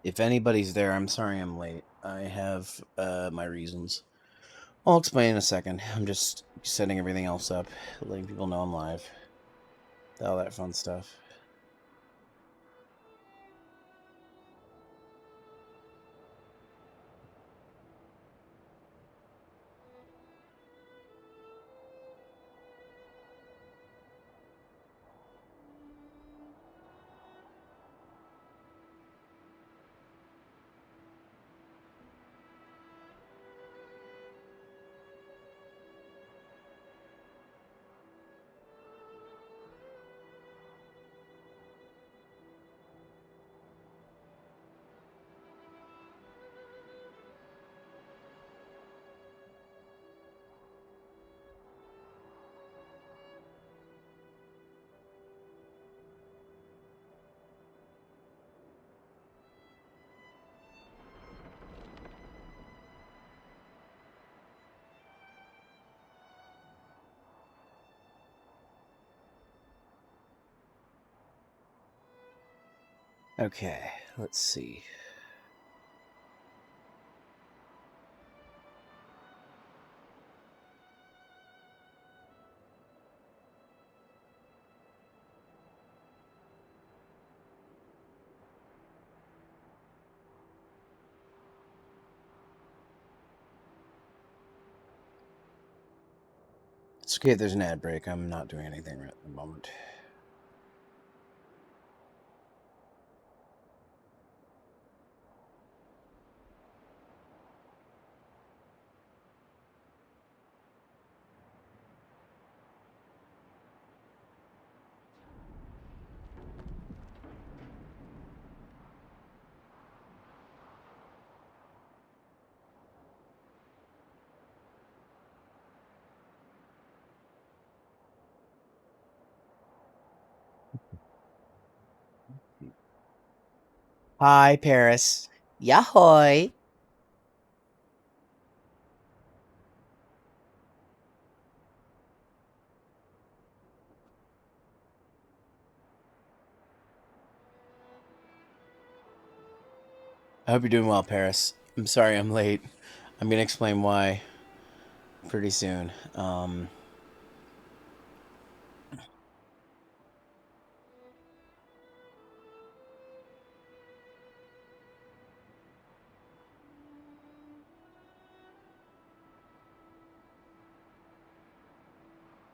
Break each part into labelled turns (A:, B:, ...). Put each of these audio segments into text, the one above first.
A: If anybody's there, I'm sorry I'm late. I have my reasons. I'll explain in a second. I'm just setting everything else up, letting people know I'm live. All that fun stuff. Okay, let's see. It's okay if there's an ad break. I'm not doing anything right at the moment. Hi, Paris. Yahoy. I hope you're doing well, Paris. I'm sorry I'm late. I'm gonna explain why pretty soon.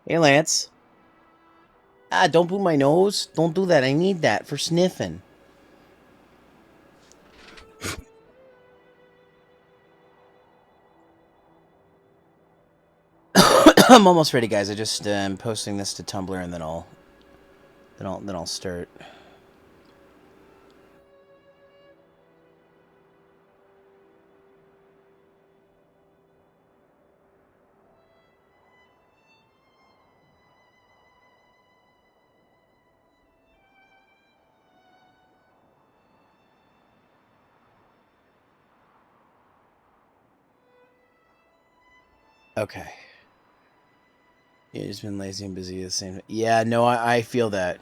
A: Hey, Lance. Ah, don't boot my nose. Don't do that. I need that for sniffing. I'm almost ready, guys. I just am posting this to Tumblr, and then I'll start. Okay. Yeah, just been lazy and busy at the same time. Yeah, no, I feel that.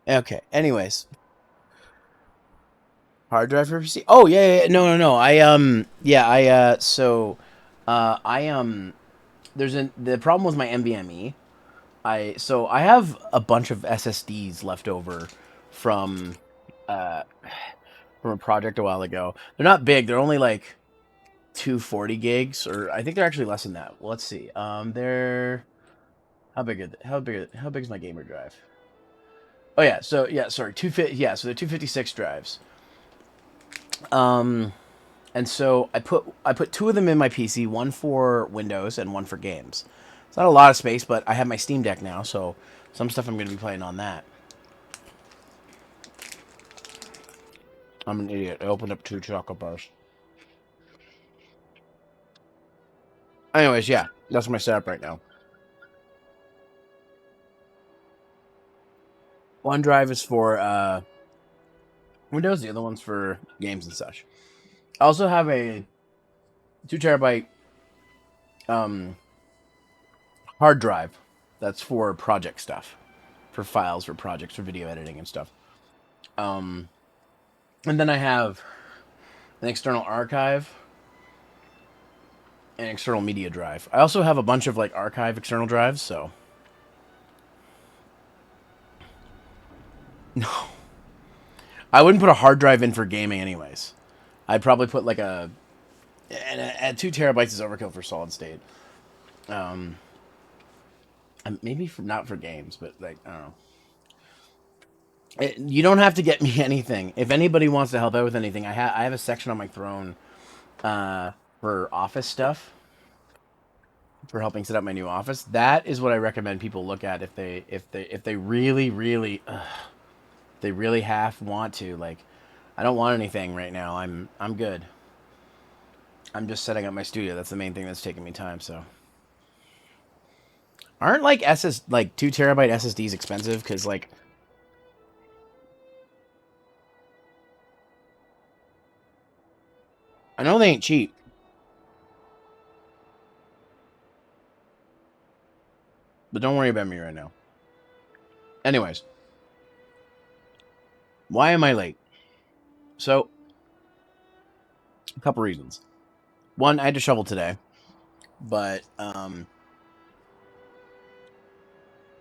A: Okay. Anyways, hard drive for PC. Oh yeah. No. The problem was my NVMe. I have a bunch of SSDs left over from uh from a project a while ago. They're not big. They're only like 240 gigs, or I think they're actually less than that. Well, let's see. They're how big is my gamer drive? Oh yeah, so yeah, sorry, 250. Yeah, so they're 256 drives. And so I put two of them in my PC, one for Windows and one for games. It's not a lot of space, but I have my Steam Deck now, so some stuff I'm going to be playing on that. I'm an idiot. I opened up two chocolate bars. Anyways, yeah, that's my setup right now. One drive is for Windows, the other one's for games and such. I also have a 2 terabyte um, hard drive that's for project stuff, for files, for projects, for video editing and stuff. Um, and then I have an external archive, an external media drive. I also have a bunch of like archive external drives, so no, I wouldn't put a hard drive in for gaming anyways. I'd probably put like at 2 terabytes is overkill for solid state. Um, maybe for not for games, but like I don't know. You don't have to get me anything. If anybody wants to help out with anything, I have a section on my throne uh, for office stuff, for helping set up my new office. That is what I recommend people look at if they really half want to. Like, I don't want anything right now. I'm good. I'm just setting up my studio. That's the main thing that's taking me time. So, aren't like 2 terabyte SSDs expensive? Because like I know they ain't cheap. But don't worry about me right now. Anyways, why am I late? So, a couple reasons. One, I had to shovel today, but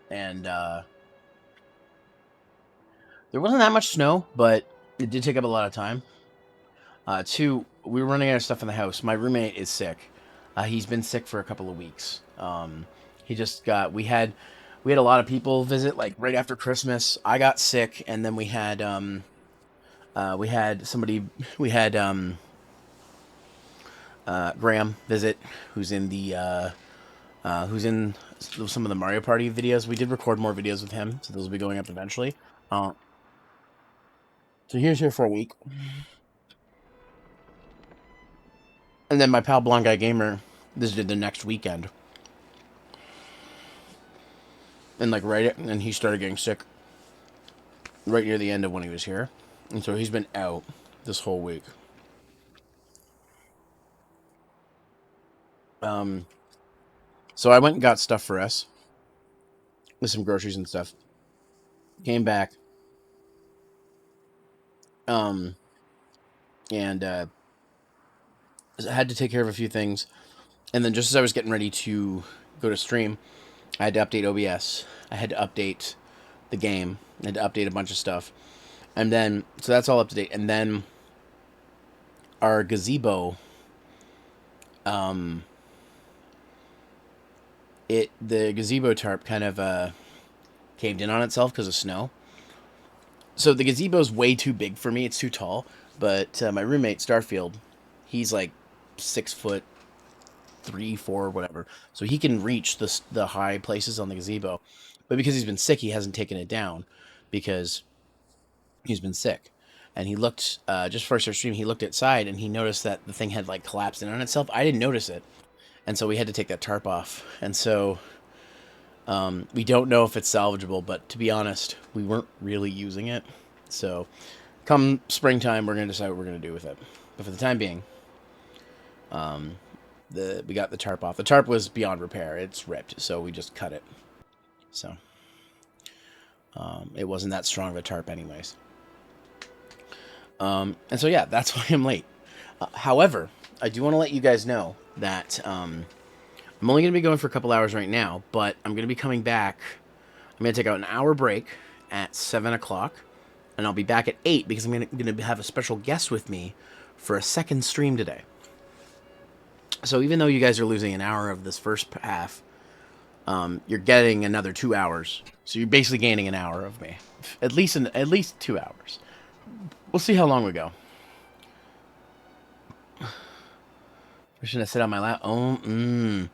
A: and there wasn't that much snow, but it did take up a lot of time. Two, we were running out of stuff in the house. My roommate is sick. He's been sick for a couple of weeks. He just got. We had a lot of people visit like right after Christmas. I got sick, and then we had somebody we had Graham visit, who's in who's in some of the Mario Party videos. We did record more videos with him, so those will be going up eventually. Uh, so he was here for a week, and then my pal Blonde Guy Gamer visited the next weekend, and and he started getting sick right near the end of when he was here, and so he's been out this whole week. Um, so I went and got stuff for us with some groceries and stuff. Came back, um, and I had to take care of a few things, and then just as I was getting ready to go to stream, I had to update OBS. I had to update the game. I had to update a bunch of stuff, and then so that's all up to date. And then our gazebo, um, the gazebo tarp kind of caved in on itself because of snow. So the gazebo's way too big for me. It's too tall. But my roommate Starfield, he's like 6 foot 3, 4, whatever. So he can reach the high places on the gazebo. But because he's been sick, he hasn't taken it down because he's been sick. And he looked just first our stream. He looked outside and he noticed that the thing had like collapsed in on itself. I didn't notice it, and so we had to take that tarp off. And so we don't know if it's salvageable, but to be honest, we weren't really using it. So come springtime, we're gonna decide what we're gonna do with it. But for the time being, we got the tarp off. The tarp was beyond repair; it's ripped, so we just cut it. So it wasn't that strong of a tarp, anyways. And so yeah, that's why I'm late. However, I do want to let you guys know that I'm only going to be going for a couple hours right now, but I'm going to be coming back. I'm going to take out an hour break at 7 o'clock, and I'll be back at 8 because I'm going to have a special guest with me for a second stream today. So even though you guys are losing an hour of this first half, you're getting another 2 hours. So you're basically gaining an hour of me, at least 2 hours. We'll see how long we go. I shouldn't have sit on my lap. Oh,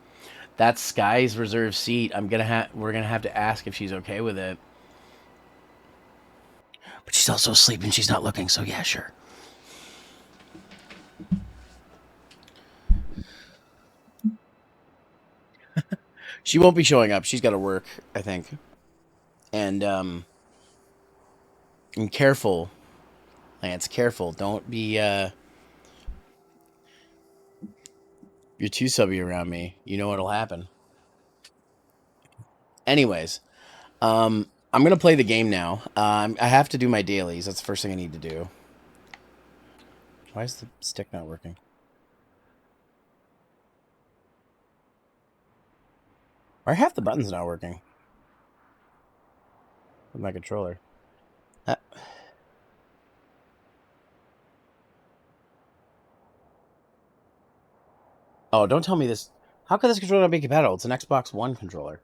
A: that's Sky's reserved seat. We're gonna have to ask if she's okay with it. But she's also asleep and she's not looking, so yeah, sure. She won't be showing up. She's got to work, I think. And careful, Lance. Careful. Don't be. You're too subby around me. You know what'll happen. Anyways, I'm gonna play the game now. I have to do my dailies. That's the first thing I need to do. Why is the stick not working? Why are half the buttons not working with my controller? Uh, oh, don't tell me this. How could this controller not be compatible? It's an Xbox One controller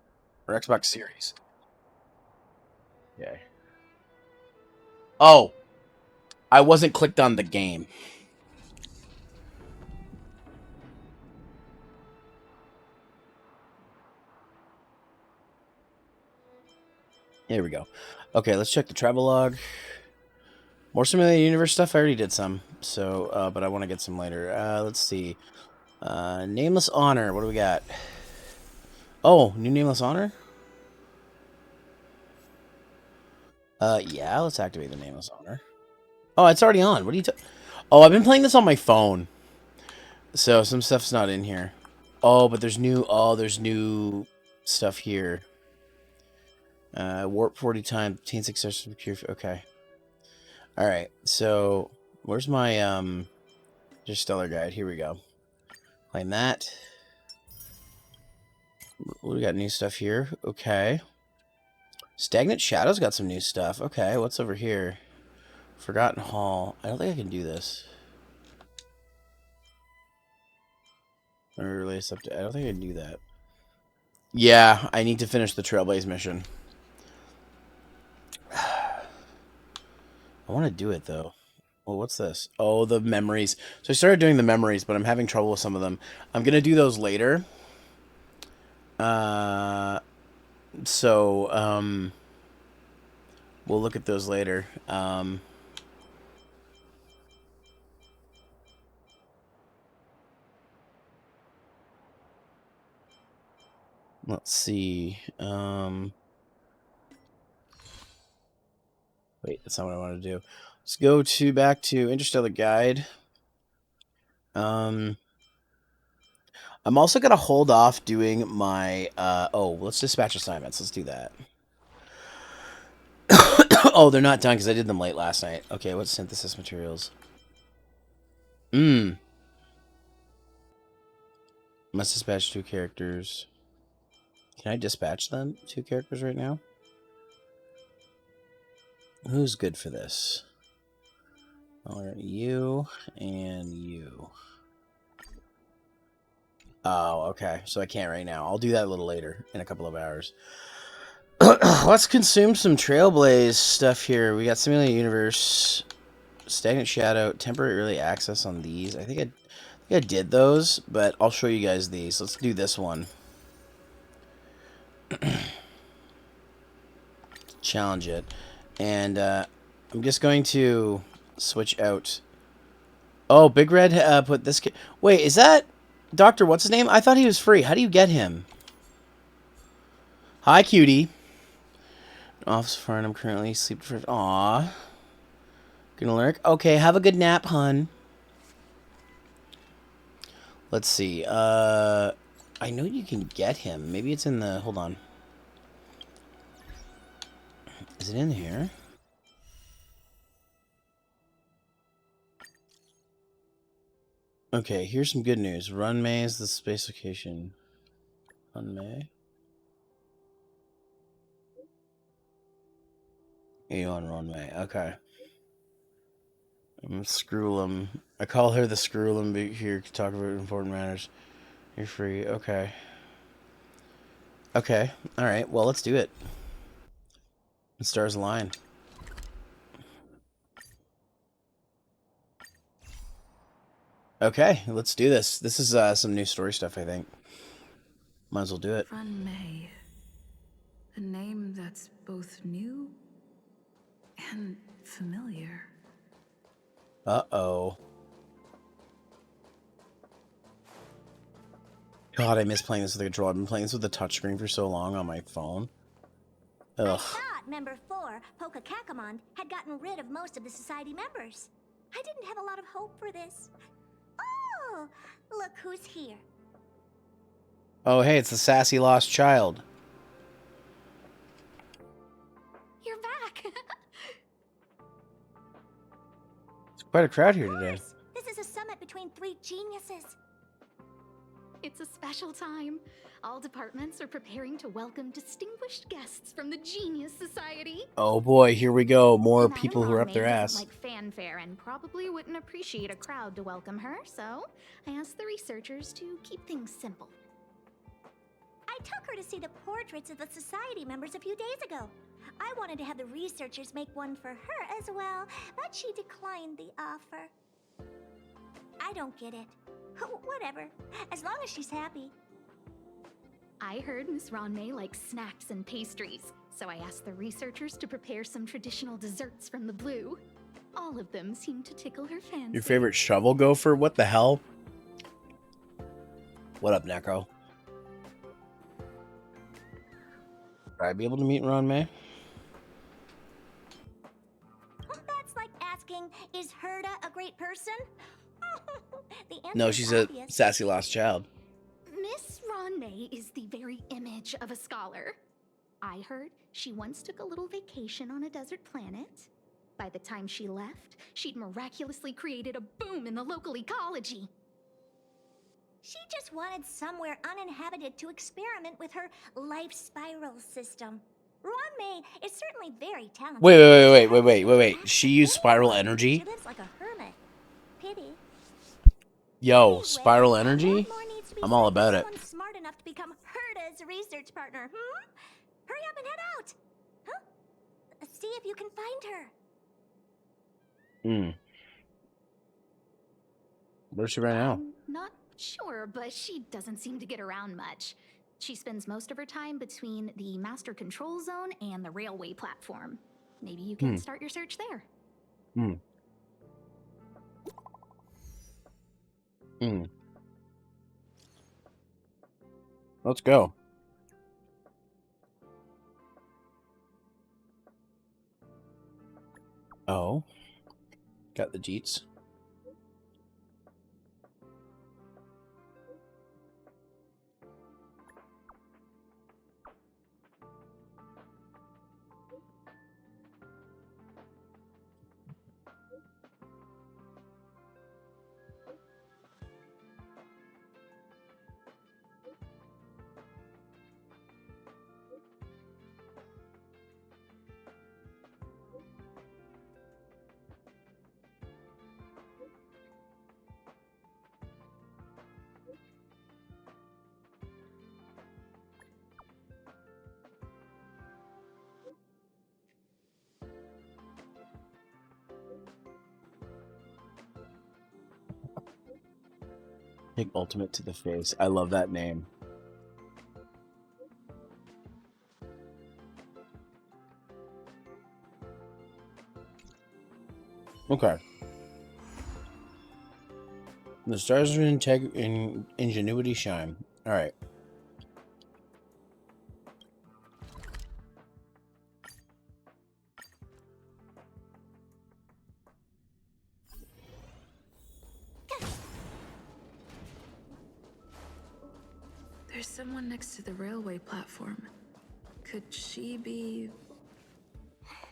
A: or Xbox Series. Yeah. Oh, I wasn't clicked on the game. Here we go. Okay, let's check the travel log. More Simulated Universe stuff. I already did some, so but I want to get some later. Let's see. Nameless Honor. What do we got? Oh, new Nameless Honor. Yeah. Let's activate the Nameless Honor. Oh, it's already on. What are you? Oh, I've been playing this on my phone, so some stuff's not in here. Oh, but there's new. Oh, there's new stuff here. Warp 40 times. Obtain success. Okay. All right. So where's my just stellar guide? Here we go. Claim that. We got new stuff here. Okay. Stagnant Shadows got some new stuff. Okay, what's over here? Forgotten Hall. I don't think I can do this. Or release up to. I don't think I can do that. Yeah, I need to finish the Trailblaze mission. I want to do it though. Well, what's this? Oh, the memories. So I started doing the memories, but I'm having trouble with some of them. I'm gonna do those later. Uh, so we'll look at those later. Let's see. Wait, that's not what I want to do. Let's go to back to Interstellar Guide. I'm also gonna hold off doing my oh, let's dispatch assignments. Let's do that. Oh, they're not done because I did them late last night. Okay, what's synthesis materials? Must dispatch 2 characters. Can I dispatch them? 2 characters right now? Who's good for this? Alright, you and you. Oh, okay. So I can't right now. I'll do that a little later, in a couple of hours. Let's consume some Trailblaze stuff here. We got Simulated Universe, Stagnant Shadow, temporary early access on these. I think I did those, but I'll show you guys these. Let's do this one. Challenge it. And I'm just going to switch out. Oh, Big Red put this... Wait, is that Dr. What's his name? I thought he was free. How do you get him? Hi, cutie. Office Farnham currently sleep for... Aww. Gonna lurk? Okay, have a good nap, hun. Let's see. I know you can get him. Maybe it's in the... Hold on. Is it in here? Okay, here's some good news. Rauny Mei is the space location. Rauny Mei? Aeon Rauny Mei. Okay. I'm Screwlum. I call her the Screwlum here to talk about important matters. You're free. Okay. Okay. Alright, well, let's do it. The stars align. Okay, let's do this. This is some new story stuff, I think. Might as well do it.
B: Rauny Mei. A name that's both new and familiar.
A: Uh-oh. God, I miss playing this with the controller. I've been playing this with the touchscreen for so long on my phone. Ugh.
C: I thought Member 4, Poka Kakamond, had gotten rid of most of the society members. I didn't have a lot of hope for this. Oh, look who's here.
A: Oh, hey, it's the sassy lost child.
C: You're back.
A: It's quite a crowd here today.
C: This is a summit between 3 geniuses.
D: It's a special time. All departments are preparing to welcome distinguished guests from the Genius Society.
A: Oh boy, here we go. More
D: Madame
A: people who are up
D: Rauny
A: their
D: doesn't
A: ass.
D: like fanfare and probably wouldn't appreciate a crowd to welcome her, so I asked the researchers to keep things simple.
C: I took her to see the portraits of the society members a few days ago. I wanted to have the researchers make one for her as well, but she declined the offer. I don't get it. Whatever, as long as she's happy.
D: I heard Miss Rauny Mei likes snacks and pastries, so I asked the researchers to prepare some traditional desserts from the blue. All of them seemed to tickle her fancy.
A: Your favorite shovel gopher? What the hell? What up, Neko? Would I be able to meet Rauny Mei?
C: That's like asking, is Herda a great person? The answer
A: No,
C: is
A: she's a
C: obvious.
A: sassy lost child.
D: Miss Rauny Mei is the very image of a scholar. I heard she once took a little vacation on a desert planet. By the time she left, she'd miraculously created a boom in the local ecology.
C: She just wanted somewhere uninhabited to experiment with her life spiral system. Rauny Mei is certainly very talented.
A: Wait. She used spiral energy?
C: She lives like a hermit. Pity.
A: Yo,
C: Anyway,
A: spiral
C: what
A: energy?
C: more needs to be
A: I'm all
C: said for
A: about it.
C: someone smart enough to become Herda's research partner, Hurry up and head out! Huh? See if you can find her.
A: Where's she right now?
D: I'm not sure, but she doesn't seem to get around much. She spends most of her time between the master control zone and the railway platform. Maybe you can start your search there.
A: Let's go. Oh. Got the jeets. Take ultimate to the face. I love that name. Okay. The stars in ingenuity shine. All right.
B: There's someone next to the railway platform. Could she be...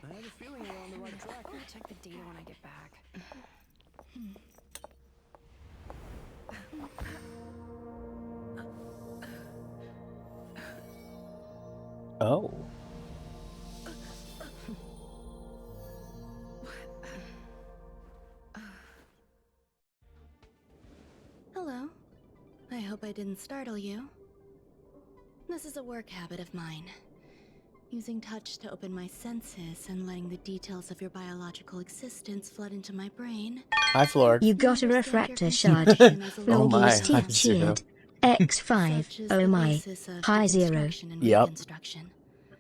E: I have a feeling we're on the right track.
F: I'll check the data when I get back.
A: Oh.
F: Hello. I hope I didn't startle you. This is a work habit of mine. using touch to open my senses and letting the details of your biological existence flood into my brain.
A: Hi, Flork.
G: You got a refractor shard.
A: Oh my,
G: Logis
A: hi,
G: teeth
A: Zero.
G: cheered. X5.
F: Such is
G: Oh
F: the
G: my.
F: basis of
G: Hi, Zero.
F: deconstruction and
A: Yep.
F: reconstruction.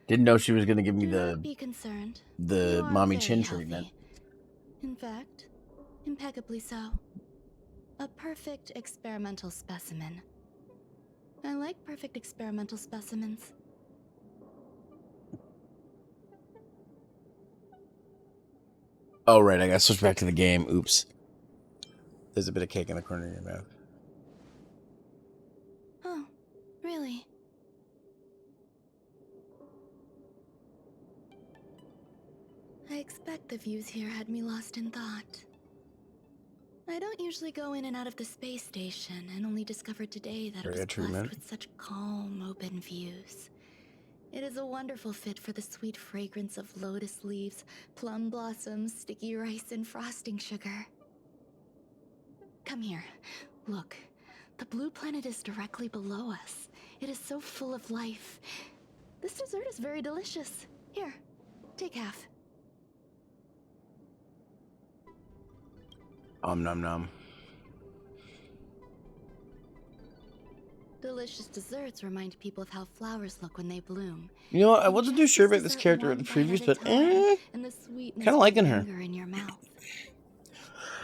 A: Didn't know she was gonna give me
F: Do not
A: the
F: be concerned. You are
A: mommy
F: very
A: chin
F: healthy.
A: treatment.
F: In fact, impeccably so. A perfect experimental specimen. I like perfect experimental specimens.
A: Oh right, I gotta switch back to the game. Oops. There's a bit of cake in the corner of your mouth.
F: Oh, really? I expect the views here had me lost in thought. I don't usually go in and out of the space station, and only discovered today that it was
A: Area
F: blessed
A: treatment.
F: with such calm, open views. It is a wonderful fit for the sweet fragrance of lotus leaves, plum blossoms, sticky rice, and frosting sugar. Come here. Look. The blue planet is directly below us. It is so full of life. This dessert is very delicious. Here, take half.
A: Nom nom.
F: Delicious desserts remind people of how flowers look when they bloom.
A: You know what? I
F: You
A: wasn't too
F: taste
A: sure
F: this
A: about this
F: dessert
A: character in
F: one
A: the
F: bite
A: previews,
F: at a
A: but
F: time, and the sweetness
A: kinda
F: will
A: liking her.
F: linger in your mouth.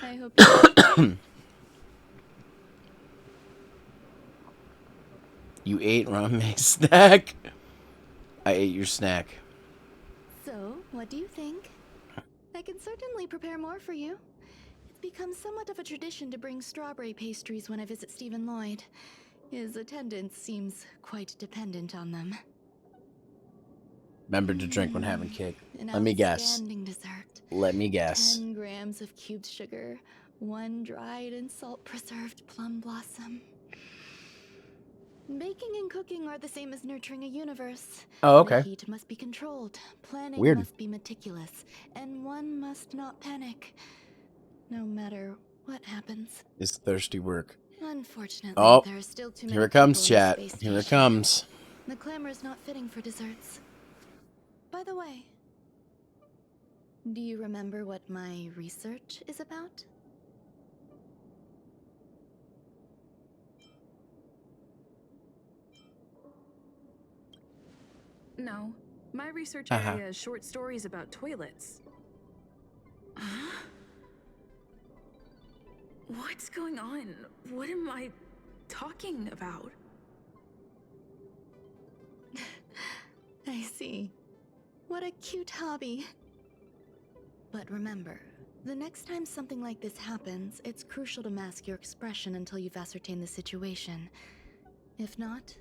F: I hope you
A: You ate Rauny Mei's snack. I ate your snack.
F: So, what do you think? I can certainly prepare more for you. It's become somewhat of a tradition to bring strawberry pastries when I visit Stephen Lloyd. His attendance seems quite dependent on them.
A: Remember to drink when having cake.
F: An
A: Let me guess.
F: outstanding dessert.
A: Let me guess.
F: 10 grams of cubed sugar, 1 dried and salt-preserved plum blossom. Baking and cooking are the same as nurturing a universe.
A: Oh, okay.
F: The heat must be controlled, planning
A: Weird.
F: must be meticulous, and one must not panic, no matter what happens.
A: It's thirsty work.
F: Unfortunately,
A: Oh,
F: there are still too many
A: here it comes,
F: people in the
A: chat.
F: space
A: Here it
F: station.
A: comes.
F: The clamor is not fitting for desserts. By the way, do you remember what my research is about?
B: No. My research
A: Uh-huh.
B: area is short stories about toilets. Huh? What's going on? What am I talking about?
F: I see. What a cute hobby. But remember, the next time something like this happens, it's crucial to mask your expression until you've ascertained the situation. If not,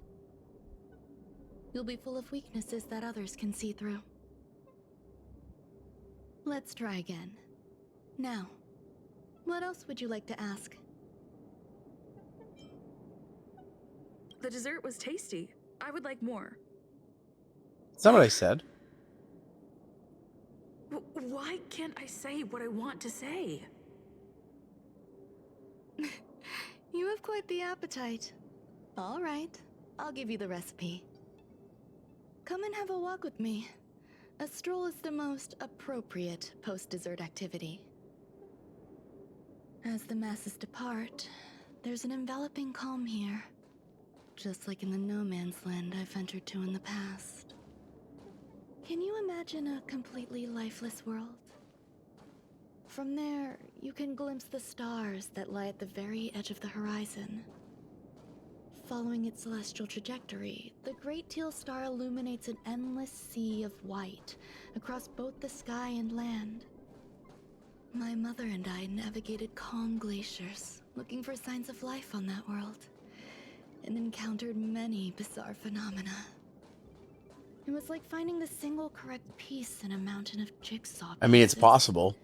F: you'll be full of weaknesses that others can see through. Let's try again. Now, what else would you like to ask?
B: The dessert was tasty. I would like more.
A: That's not what I said.
B: Why can't I say what I want to say?
F: You have quite the appetite. All right, I'll give you the recipe. Come and have a walk with me. A stroll is the most appropriate post-dessert activity. As the masses depart, there's an enveloping calm here. Just like in the no man's land I've ventured to in the past. Can you imagine a completely lifeless world? From there, you can glimpse the stars that lie at the very edge of the horizon. Following its celestial trajectory, the Great Teal Star illuminates an endless sea of white across both the sky and land. My mother and I navigated calm glaciers, looking for signs of life on that world, and encountered many bizarre phenomena. It was like finding the single correct piece in a mountain of jigsaw pieces.
A: I mean, it's possible.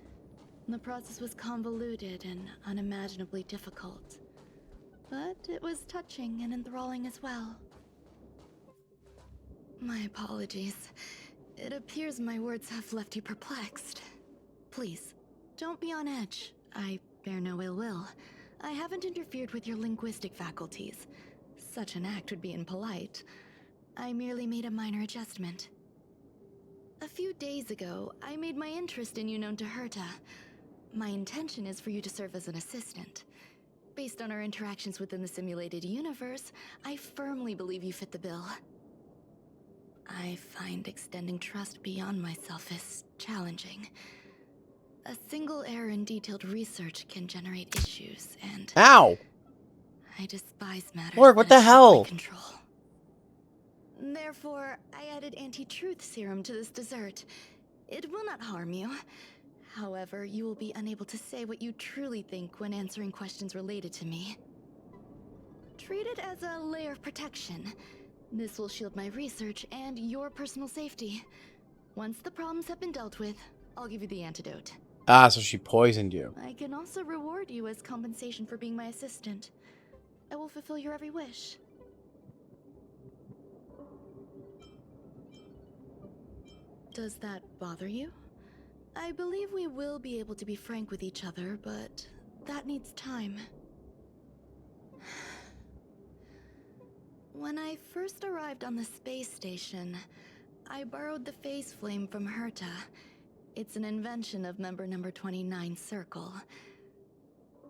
F: The process was convoluted and unimaginably difficult, but it was touching and enthralling as well. My apologies. It appears my words have left you perplexed. Please, don't be on edge. I bear no ill will. I haven't interfered with your linguistic faculties. Such an act would be impolite. I merely made a minor adjustment. A few days ago, I made my interest in you known to Herta. My intention is for you to serve as an assistant. Based on our interactions within the simulated universe, I firmly believe you fit the bill. I find extending trust beyond myself is challenging. A single error in detailed research can generate issues, and
A: Ow!
F: I despise matters
A: Lord, what
F: that
A: the
F: escape my
A: hell?
F: control. Therefore, I added anti-truth serum to this dessert. It will not harm you. However, you will be unable to say what you truly think when answering questions related to me. Treat it as a layer of protection. This will shield my research and your personal safety. Once the problems have been dealt with, I'll give you the antidote.
A: Ah, so she poisoned you.
F: I can also reward you as compensation for being my assistant. I will fulfill your every wish. Does that bother you? I believe we will be able to be frank with each other, but that needs time. When I first arrived on the space station, I borrowed the phase flame from Herta. It's an invention of member number 29 Circle.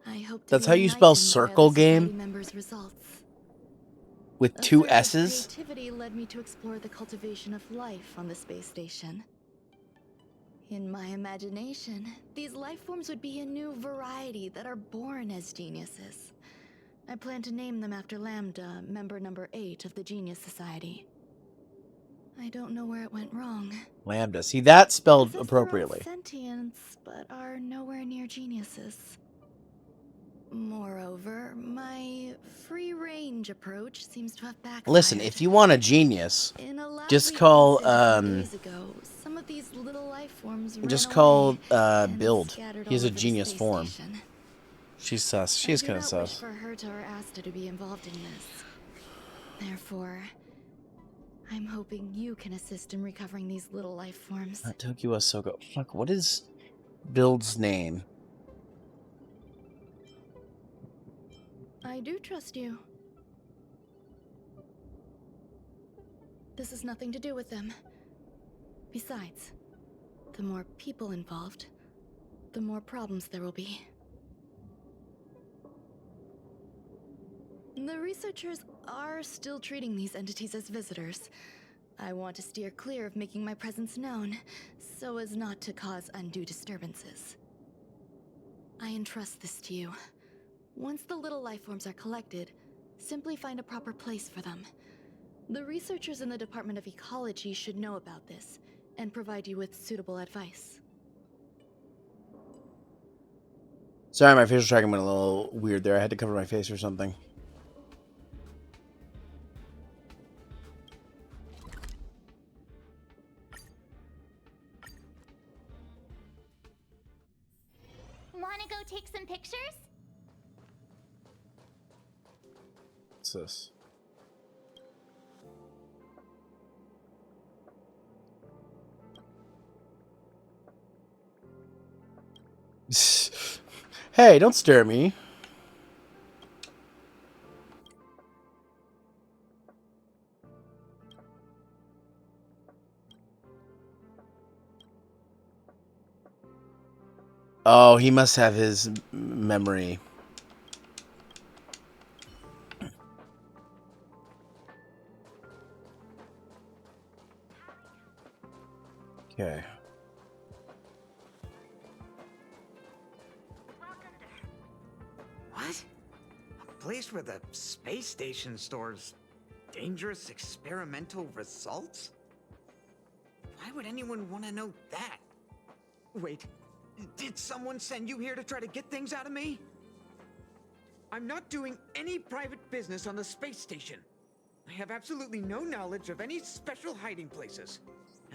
F: I hope to
A: That's
F: be
A: how you spell
F: enlightened by
A: circle
F: other society
A: game?
F: members' results.
A: With
F: A
A: 2
F: surge of
A: S's?
F: creativity led me to explore the cultivation of life on the space station. In my imagination, these life forms would be a new variety that are born as geniuses. I plan to name them after Lambda, member number 8 of the Genius Society. I don't know where it went wrong.
A: Lambda. See, that spelled
F: Possess their own
A: appropriately.
F: sentience, but are nowhere near geniuses. Moreover, my free-range approach seems to have backfired.
A: Listen, if you want a genius,
F: In a lab
A: just
F: we
A: call,
F: visited a few days ago, some of these little life forms
A: just
F: ran
A: call,
F: away and
A: Build.
F: scattered
A: He has
F: all
A: a
F: over the
A: genius
F: space
A: form.
F: station.
A: She's sus.
F: I
A: She's
F: do
A: kind of
F: not wish
A: sus.
F: for Herta or Asta to be involved in this. Therefore, I'm hoping you can assist in recovering these little life forms.
A: Tokyo Soko. Fuck, what is Build's name?
F: I do trust you. This has nothing to do with them. Besides, the more people involved, the more problems there will be. The researchers are still treating these entities as visitors. I want to steer clear of making my presence known, so as not to cause undue disturbances. I entrust this to you. Once the little life forms are collected, simply find a proper place for them. The researchers in the Department of Ecology should know about this, and provide you with suitable advice.
A: Sorry, my facial tracking went a little weird there. I had to cover my face or something.
C: Wanna go take some pictures?
A: What's this? Hey, don't stare at me. Oh, he must have his memory. Okay.
H: What? A place where the space station stores dangerous experimental results? Why would anyone want to know that? Wait, did someone send you here to try to get things out of me? I'm not doing any private business on the space station. I have absolutely no knowledge of any special hiding places.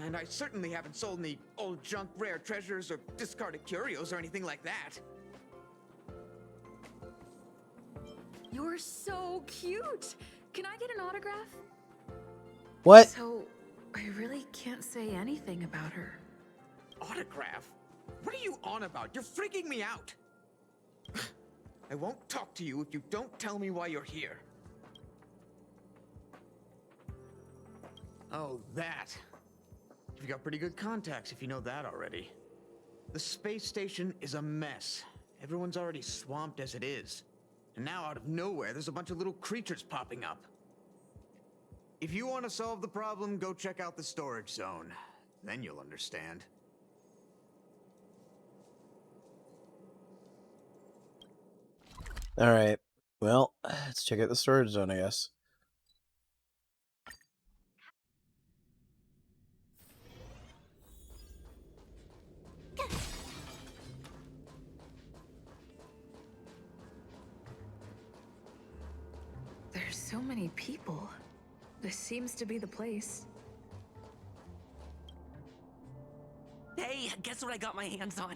H: And I certainly haven't sold any old junk rare treasures or discarded curios or anything like that.
B: You're so cute. Can I get an autograph?
A: What?
B: So, I really can't say anything about her.
H: Autograph? What are you on about? You're freaking me out. I won't talk to you if you don't tell me why you're here. Oh, that. You've got pretty good contacts if you know that already. The space station is a mess. Everyone's already swamped as it is. And now out of nowhere, there's a bunch of little creatures popping up. If you want to solve the problem, go check out the storage zone. Then you'll understand.
A: All right. Well, let's check out the storage zone, I guess.
B: There's so many people. This seems to be the place.
I: Hey, guess what I got my hands on?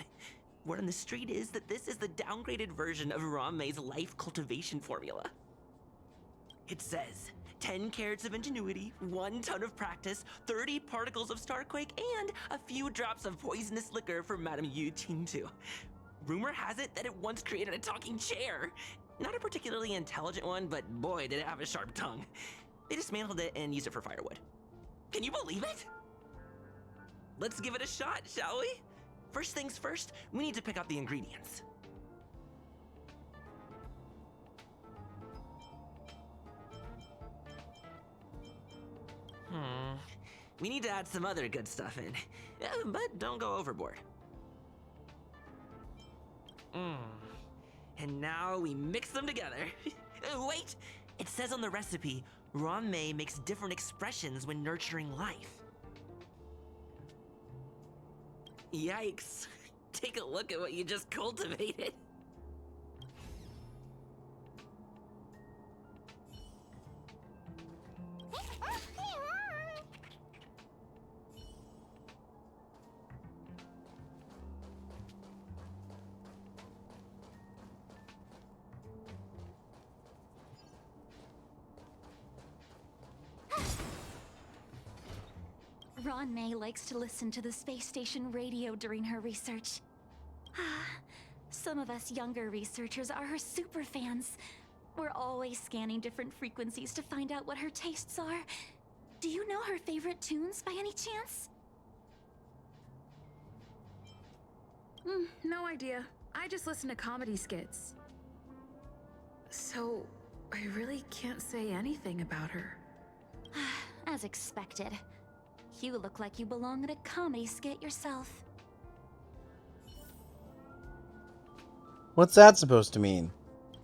I: Word on the street is that this is the downgraded version of Rauny Mei's life cultivation formula. It says 10 carats of ingenuity, 1 ton of practice, 30 particles of starquake, and a few drops of poisonous liquor for Madame Yu Tintu. Rumor has it that it once created a talking chair. Not a particularly intelligent one, but boy, did it have a sharp tongue. They dismantled it and used it for firewood. Can you believe it? Let's give it a shot, shall we? First things first, we need to pick out the ingredients. We need to add some other good stuff in, but don't go overboard. And now we mix them together. Wait! It says on the recipe, Rauny Mei makes different expressions when nurturing life. Yikes. Take a look at what you just cultivated.
D: Rauny Mei likes to listen to the space station radio during her research. Some of us younger researchers are her super fans. We're always scanning different frequencies to find out what her tastes are. Do you know her favorite tunes by any chance?
B: No idea. I just listen to comedy skits. So, I really can't say anything about her.
D: As expected. You look like you belong in a comedy skit yourself.
A: What's that supposed to mean?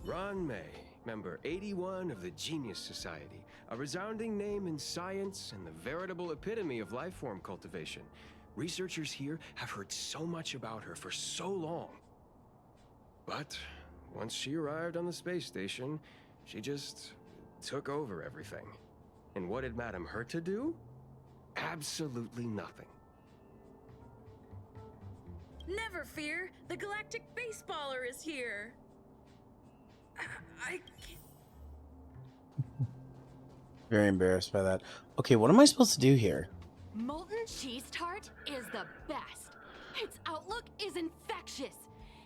E: Rauny Mei, member 81 of the Genius Society, a resounding name in science and the veritable epitome of life form cultivation. Researchers here have heard so much about her for so long. But once she arrived on the space station, she just took over everything. And what did Madame hurt to do? Absolutely nothing.
B: Never fear! The galactic baseballer is here! I can't...
A: Very embarrassed by that. Okay, what am I supposed to do here?
J: Molten cheese tart is the best. Its outlook is infectious.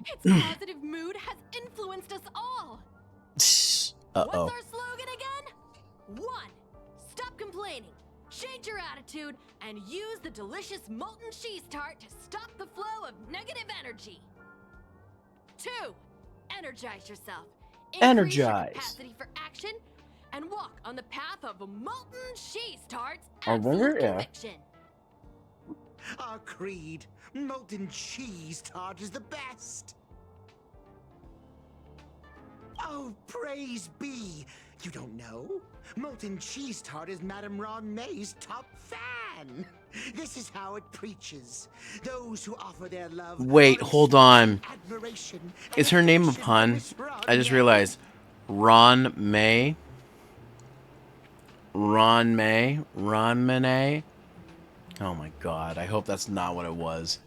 J: Its positive mood has influenced us all.
A: Uh-oh.
J: What's our slogan again? 1. Stop complaining. Change your attitude and use the delicious molten cheese tart to stop the flow of negative energy. 2. Energize yourself. Increase your
A: Energize.
J: capacity for action and walk on the path of molten cheese tarts.
A: I wonder
J: Absolute
A: if...
J: conviction.
K: Our creed, molten cheese tart is the best. Oh, praise be. You don't know? Molten cheese tart is Madame Rauny Mei's top fan. This is how it preaches. Those who offer their love.
A: Wait, hold on.
K: Admiration.
A: Is her name a pun? I just realized. Rauny Mei. Rauny Mei. Rauny Mei. Oh my god, I hope that's not what it was.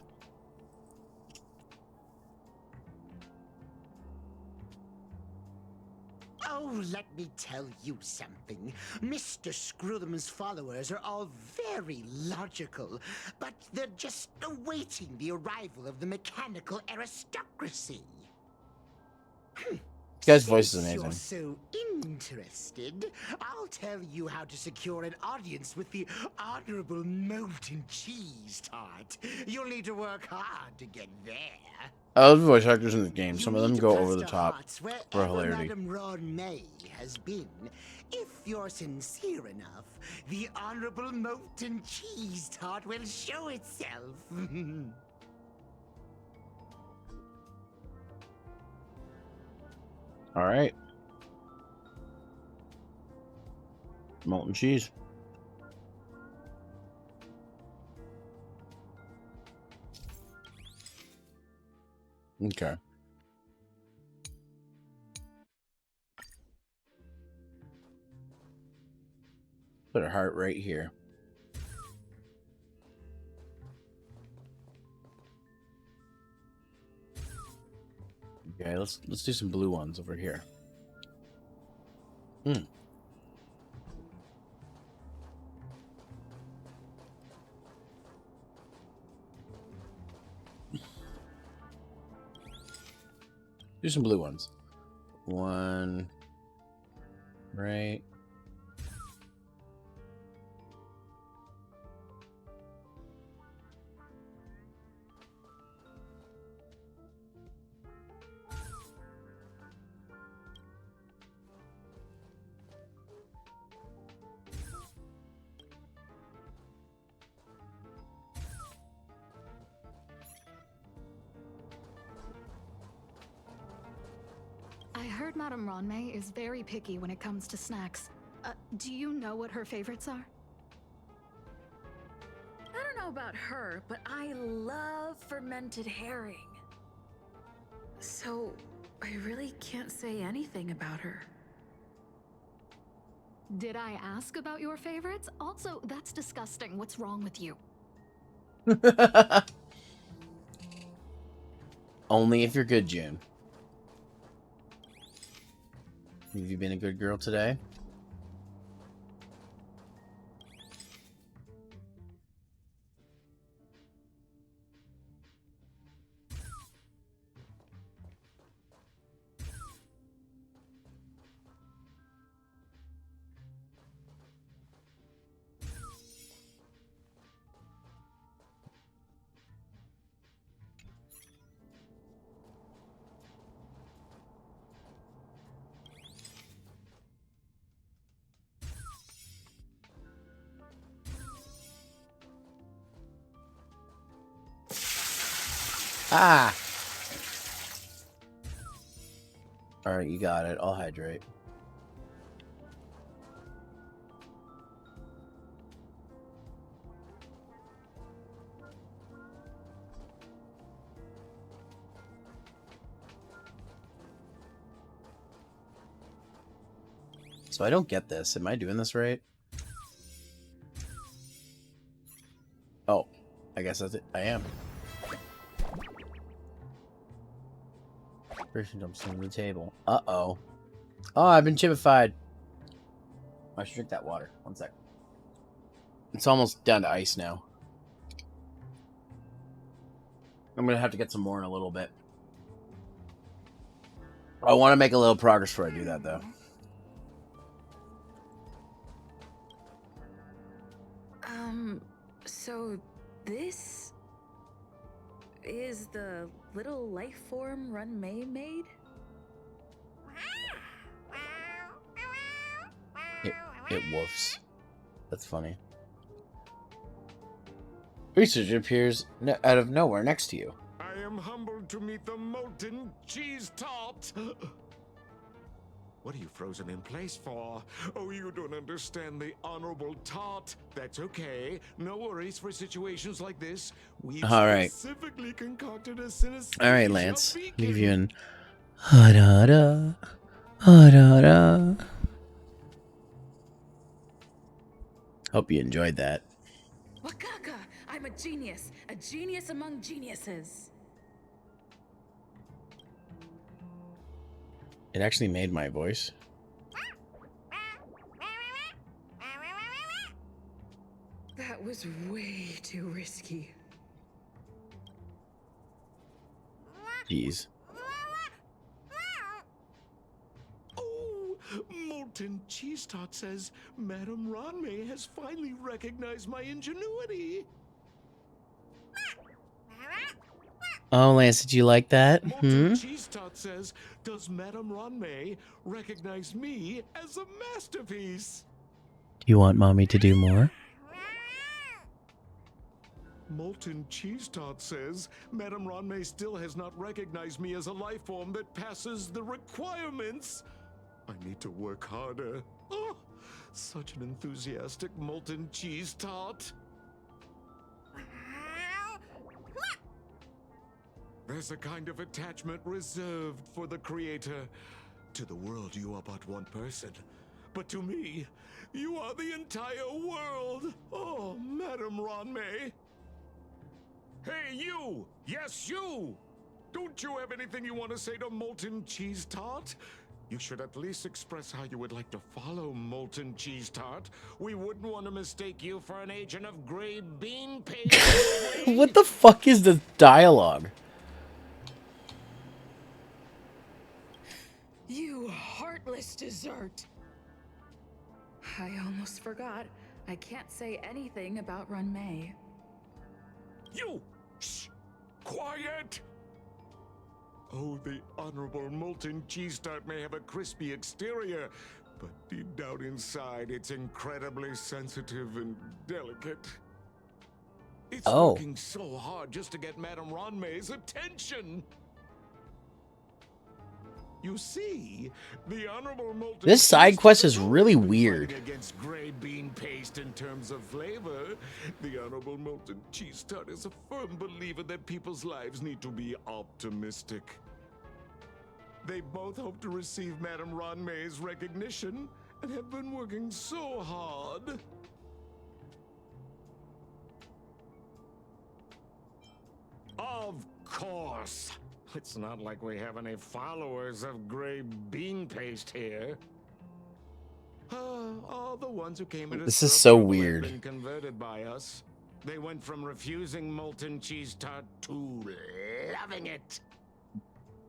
K: Oh, let me tell you something. Mr. Screwthum's followers are all very logical, but they're just awaiting the arrival of the mechanical aristocracy.
A: guy's voice is
K: Since
A: amazing.
K: you're so interested, I'll tell you how to secure an audience with the Honorable Molten Cheese Tart. You'll need to work hard to get there.
A: I love the voice actors in the game.
K: You
A: Some of
K: need
A: them
K: to
A: go over the
K: plaster
A: top
K: hearts
A: for
K: wherever
A: hilarity.
K: Madame Rauny Mei has been. If you're sincere enough, the Honorable Molten Cheese Tart will show itself.
A: All right. Molten cheese. Okay. Put a heart right here. Okay, let's do some blue ones over here. Hmm. Do some blue ones. One. Right.
D: I heard Madame Rauny Mei is very picky when it comes to snacks. Do you know what her favorites are?
B: I don't know about her, but I love fermented herring. So, I really can't say anything about her.
D: Did I ask about your favorites? Also, that's disgusting. What's wrong with you?
A: Only if you're good, June. Have you been a good girl today? Ah! Alright, you got it. I'll hydrate. So I don't get this. Am I doing this right? Oh, I guess that's it. I am. Person jumps under the table. Uh-oh. Oh, I've been chipified. I should drink that water. One sec. It's almost down to ice now. I'm gonna have to get some more in a little bit. I want to make a little progress before I do that, though.
B: So this is the little life form Rauny Mei made?
A: It woofs. That's funny. Researcher appears out of nowhere next to you.
L: I am humbled to meet the molten cheese tart. What are you frozen in place for? Oh, you don't understand the honorable tart. That's okay. No worries for situations like this. We've specifically concocted a synesthesia
A: All right, Lance.
L: beacon.
A: Give you an ha-da-da, ha-da-da. Hope you enjoyed that.
B: Wakaka! I'm a genius among geniuses.
A: It actually made my voice.
B: That was way too risky.
A: Jeez.
L: Molten Cheese Tart says Madame Rauny Mei has finally recognized my ingenuity.
A: Oh, Lance, did you like that?
L: Molten Cheese Tart says, does Madame Rauny Mei recognize me as a masterpiece?
A: Do you want mommy to do more?
L: Molten Cheese Tart says, Madame Rauny Mei still has not recognized me as a life form that passes the requirements. I need to work harder. Oh, such an enthusiastic Molten Cheese Tart. There's a kind of attachment reserved for the creator. To the world, you are but one person. But to me, you are the entire world. Oh, Madame Rauny Mei. Hey, you! Yes, you! Don't you have anything you want to say to Molten Cheese Tart? You should at least express how you would like to follow Molten Cheese Tart. We wouldn't want to mistake you for an agent of gray bean paste.
A: What the fuck is the dialogue?
B: You heartless dessert! I almost forgot. I can't say anything about Rauny Mei.
L: You! Shh! Quiet! Oh, the Honorable Molten Cheese Tart may have a crispy exterior, but deep down inside, it's incredibly sensitive and delicate. It's working so hard just to get Madame Rauny Mei's attention. You see, the Honorable Molten
A: This side quest is really weird.
L: against gray bean paste in terms of flavor. The Honorable Molten Cheese Tart is a firm believer that people's lives need to be optimistic. They both hope to receive Madame Rauny Mei's recognition and have been working so hard. Of course. It's not like we have any followers of gray bean paste here. All the ones who came into
A: This is so
L: have
A: weird.
L: been converted by us. They went from refusing Molten Cheese Tart to loving it.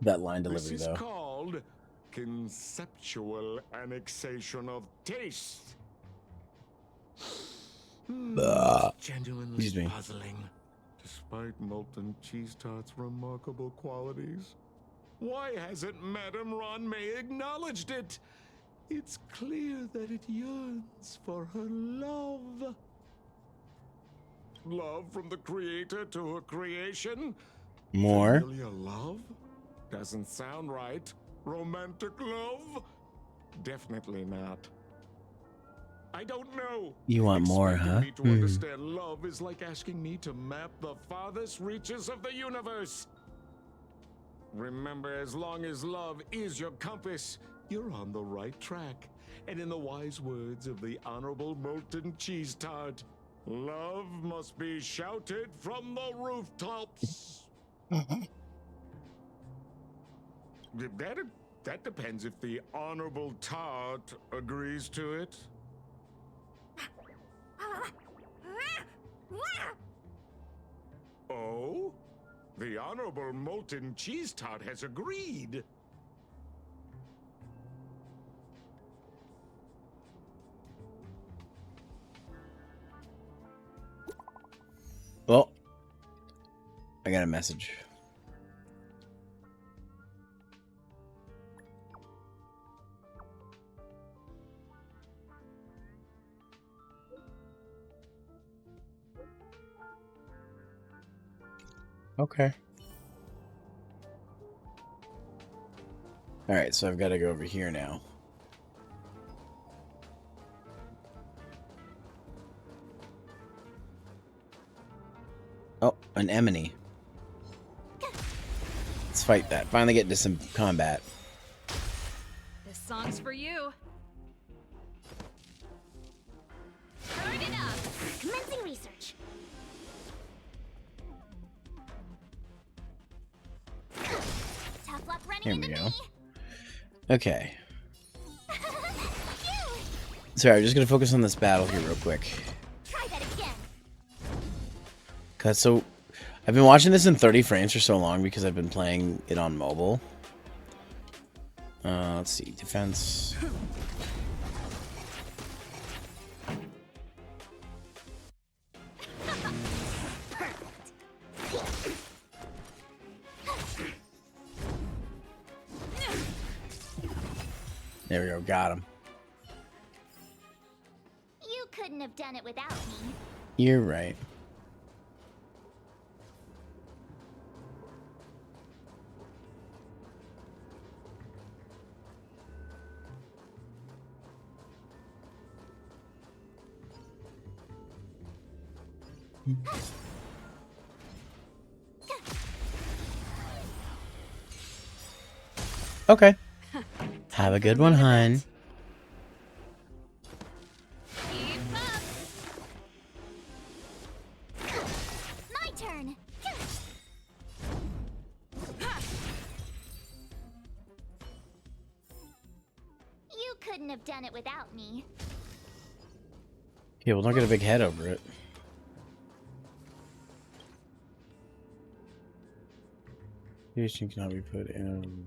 A: That line delivery,
L: This is
A: though.
L: called conceptual annexation of taste. Genuinely
A: Excuse me.
L: puzzling. Despite Molten Cheese Tart's remarkable qualities, why hasn't Madame Rauny Mei acknowledged it? It's clear that it yearns for her love. Love from the creator to her creation?
A: More?
L: Familiar love? Doesn't sound right. Romantic love? Definitely not. I don't know.
A: You want more,
L: Expecting
A: huh?
L: me to understand love is like asking me to map the farthest reaches of the universe. Remember, as long as love is your compass, you're on the right track. And in the wise words of the Honorable Molten Cheese Tart, love must be shouted from the rooftops. That depends if the Honorable Tart agrees to it. Oh? The Honorable Molten Cheese Tart has agreed.
A: Well, I got a message. Okay. Alright, so I've got to go over here now. Oh, an Emily. Let's fight that. Finally get into some combat.
J: This song's for you.
C: Heard enough. Commencing research. Tough luck running
A: Here we
C: into
A: go.
C: me.
A: Okay. Sorry, I'm just gonna focus on this battle here real quick.
C: Try that again.
A: Cause so, I've been watching this in 30 frames for so long because I've been playing it on mobile. Let's see, defense. There we go. Got him.
C: You couldn't have done it without me.
A: You're right. Okay. Have a good one, hun.
C: My turn. You couldn't have done it without me.
A: Yeah, well, don't get a big head over it. Patient cannot be put in.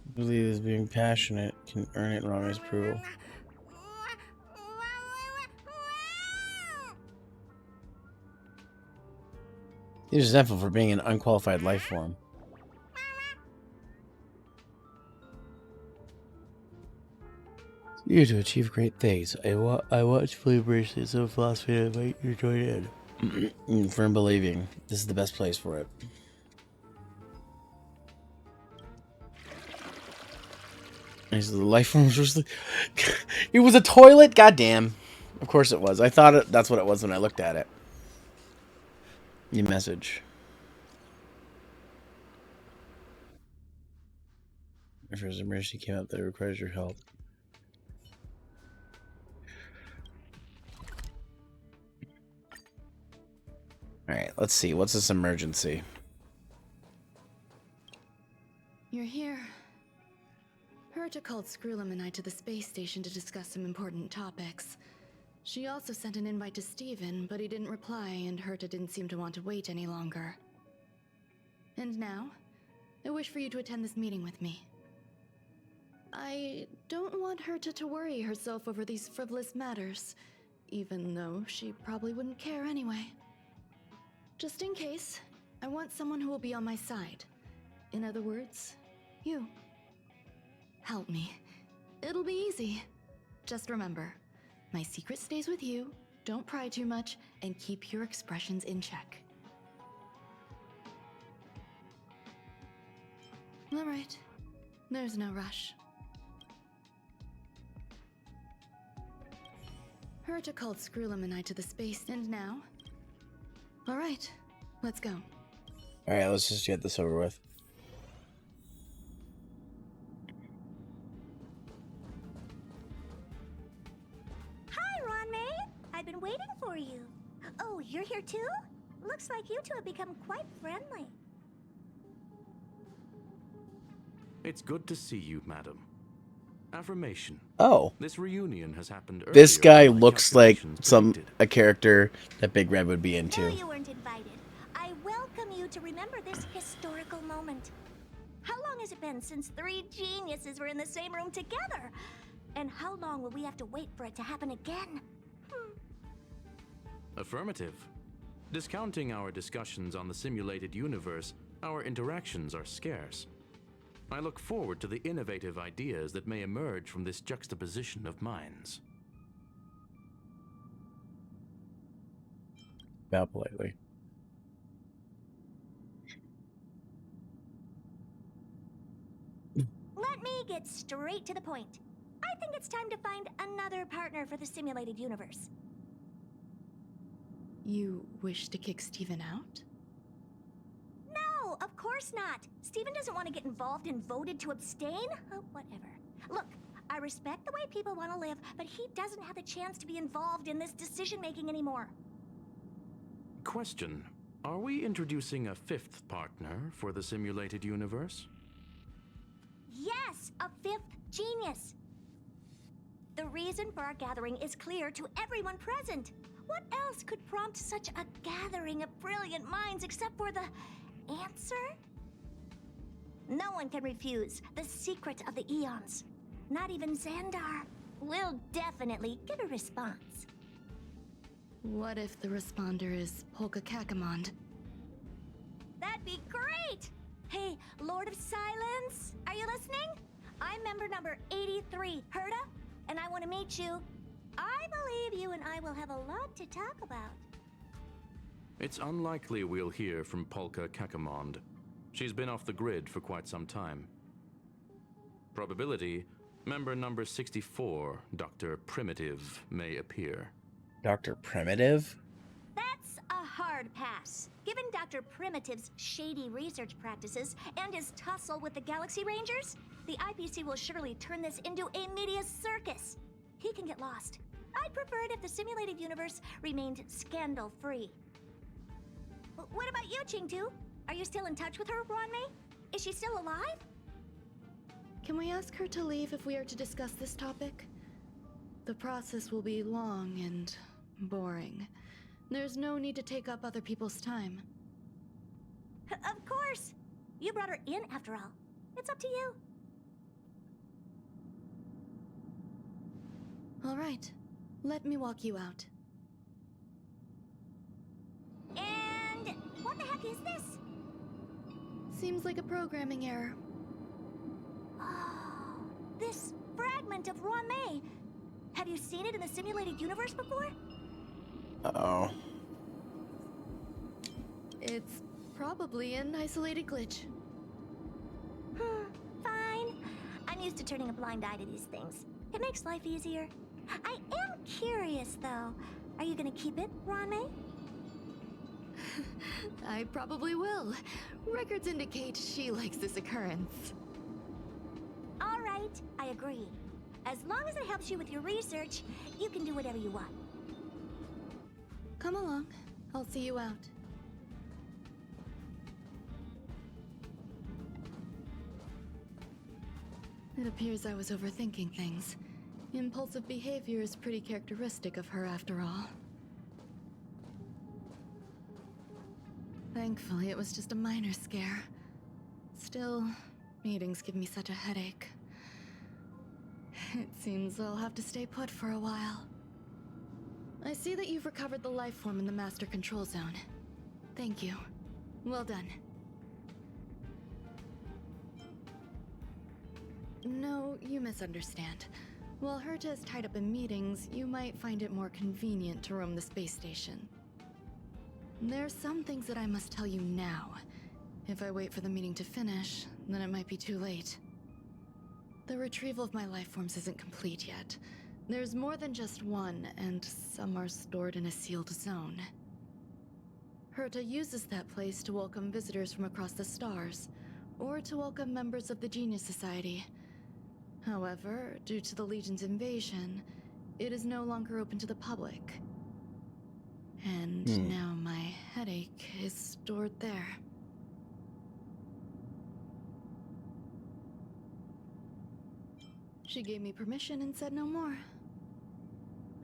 A: I believe is being passionate can earn it Rauny's approval. He is resentful for being an unqualified life form. You to achieve great things. I watch Flame Bracelets of Philosophy and invite you to join in. Firm believing. This is the best place for it. Is the life form was it was a toilet? Goddamn. Of course it was. I thought that's what it was when I looked at it. Your message. If there's an emergency came up that requires your help. Alright, let's see. What's this emergency?
F: You're here. Herta called Screwlum and I to the space station to discuss some important topics. She also sent an invite to Steven, but he didn't reply, and Herta didn't seem to want to wait any longer. And now, I wish for you to attend this meeting with me. I don't want Herta to worry herself over these frivolous matters, even though she probably wouldn't care anyway. Just in case, I want someone who will be on my side. In other words, you. Help me. It'll be easy. Just remember, my secret stays with you, don't pry too much, and keep your expressions in check. Alright. There's no rush. Herta called Screwlum and I to the space, and now... Alright, let's go.
A: Alright, let's just get this over with.
C: Hi, Rauny. I've been waiting for you. Oh, you're here too? Looks like you two have become quite friendly.
M: It's good to see you, madam. Affirmation.
A: Oh.
M: This reunion has happened earlier.
A: This guy
M: than my
A: looks like
M: calculations
A: a character that Big Red would be into.
C: No, you weren't invited. I welcome you to remember this historical moment. How long has it been since 3 geniuses were in the same room together? And how long will we have to wait for it to happen again?
M: Affirmative. Discounting our discussions on the simulated universe, our interactions are scarce. I look forward to the innovative ideas that may emerge from this juxtaposition of minds.
A: Bow politely.
C: Let me get straight to the point. I think it's time to find another partner for the simulated universe.
F: You wish to kick Steven out?
C: No, of course not. Steven doesn't want to get involved and voted to abstain. Oh, whatever. Look, I respect the way people want to live, but he doesn't have the chance to be involved in this decision-making anymore.
M: Question. Are we introducing a 5th partner for the simulated universe?
C: Yes, a 5th genius. The reason for our gathering is clear to everyone present. What else could prompt such a gathering of brilliant minds except for the answer? No one can refuse the secret of the eons. Not even Xandar. We'll definitely get a response.
F: What if the responder is Polka Kakamond?
C: That'd be great! Hey, Lord of Silence, are you listening? I'm member number 83, Herta, and I want to meet you. I believe you and I will have a lot to talk about.
M: It's unlikely we'll hear from Polka Kakamond. She's been off the grid for quite some time. Probability, member number 64, Dr. Primitive, may appear.
A: Dr. Primitive?
C: That's a hard pass. Given Dr. Primitive's shady research practices and his tussle with the Galaxy Rangers, the IPC will surely turn this into a media circus. He can get lost. I'd prefer it if the simulated universe remained scandal-free. What about you, Chingtu? Are you still in touch with her, Rauny Mei? Is she still alive?
F: Can we ask her to leave if we are to discuss this topic? The process will be long and boring. There's no need to take up other people's time.
C: Of course! You brought her in after all. It's up to you.
F: All right, let me walk you out.
C: And what the heck is this?
F: Seems like a programming error.
C: Oh, this fragment of Rauny Mei. Have you seen it in the simulated universe before?
A: Uh-oh.
F: It's probably an isolated glitch.
C: Fine. I'm used to turning a blind eye to these things. It makes life easier. I am curious, though. Are you gonna keep it, Rauny Mei?
F: I probably will. Records indicate she likes this occurrence.
C: All right, I agree. As long as it helps you with your research, you can do whatever you want.
F: Come along. I'll see you out. It appears I was overthinking things. Impulsive behavior is pretty characteristic of her after all. Thankfully, it was just a minor scare. Still, meetings give me such a headache. It seems I'll have to stay put for a while. I see that you've recovered the life form in the Master Control Zone. Thank you. Well done. No, you misunderstand. While Herta is tied up in meetings, you might find it more convenient to roam the space station. There are some things that I must tell you now. If I wait for the meeting to finish, then it might be too late. The retrieval of my life forms isn't complete yet. There's more than just one, and some are stored in a sealed zone. Herta uses that place to welcome visitors from across the stars, or to welcome members of the Genius Society. However, due to the Legion's invasion, it is no longer open to the public. And now my headache is stored there. She gave me permission and said no more.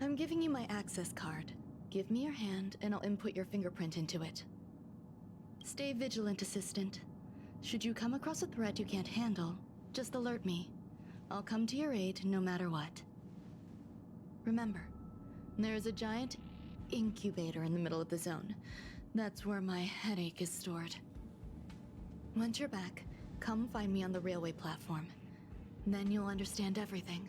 F: I'm giving you my access card. Give me your hand and I'll input your fingerprint into it. Stay vigilant, Assistant. Should you come across a threat you can't handle, just alert me. I'll come to your aid no matter what. Remember, there is a giant incubator in the middle of the zone. That's where my headache is stored. Once you're back, come find me on the railway platform. Then you'll understand everything.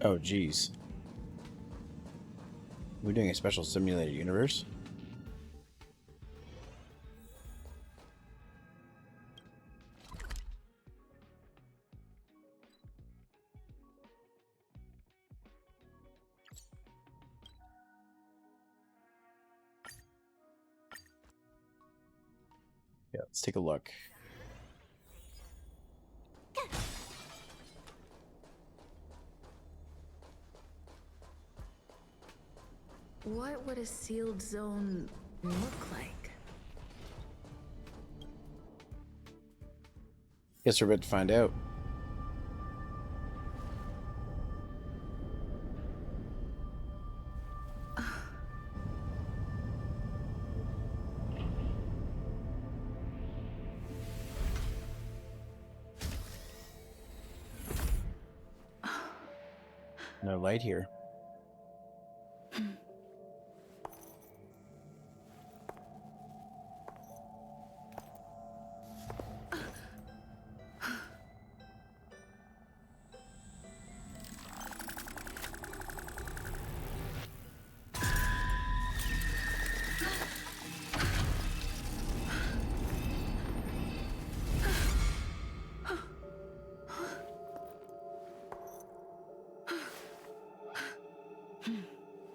A: Oh, geez. We're doing a special simulated universe? Yeah, let's take a look.
B: What would a sealed zone look like?
A: Guess we're about to find out. No light here.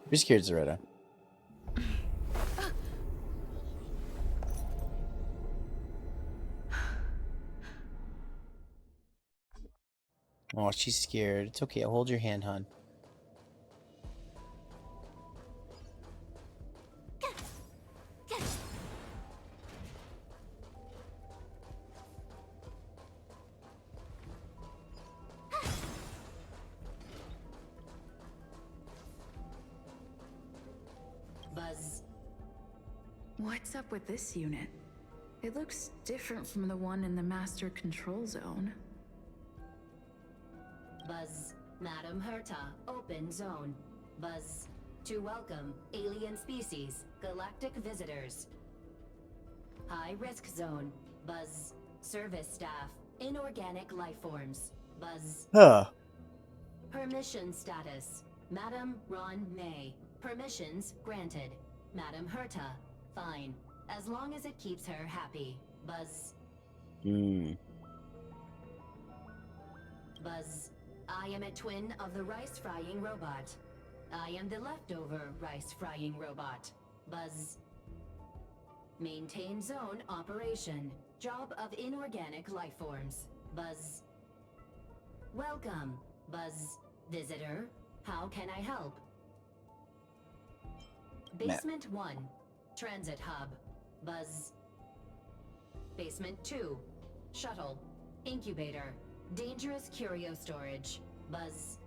A: You're scared, Zaretta. Oh, she's scared. It's okay. I'll hold your hand, hon.
B: Buzz. What's up with this unit? It looks different from the one in the master control zone.
N: Buzz. Madam Herta, open zone. Buzz. To welcome alien species, galactic visitors. High risk zone. Buzz. Service staff, inorganic life forms. Buzz.
A: Huh.
N: Permission status. Madam Rauny Mei. Permissions granted. Madam Herta. Fine. As long as it keeps her happy. Buzz. Buzz. I am a twin of the rice frying robot. I am the leftover rice frying robot. Buzz. Maintain zone operation. Job of inorganic life forms. Buzz. Welcome, Buzz. Visitor. How can I help? Basement 1. Transit hub. Buzz. Basement 2. Shuttle. Incubator. Dangerous curio storage. Buzz.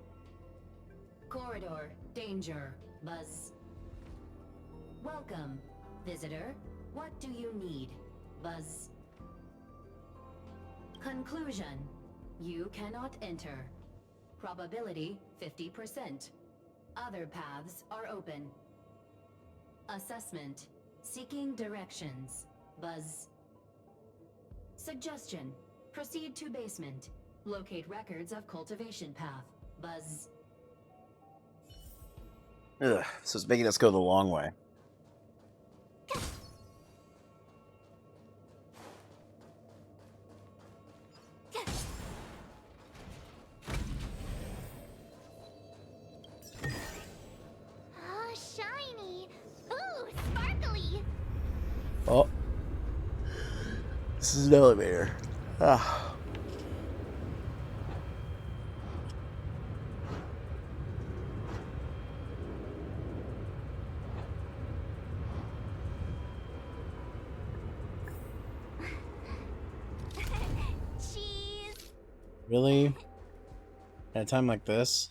N: Corridor. Danger. Buzz. Welcome, visitor. What do you need? Buzz. Conclusion. You cannot enter. Probability 50%. Other paths are open. Assessment. Seeking directions. Buzz. Suggestion. Proceed to basement. Locate records of cultivation path. Buzz.
A: Ugh, so it's making us go the long way.
C: Oh, shiny. Ooh, sparkly.
A: Oh. This is an elevator. Ah.
C: Cheese.
A: Really? At a time like this?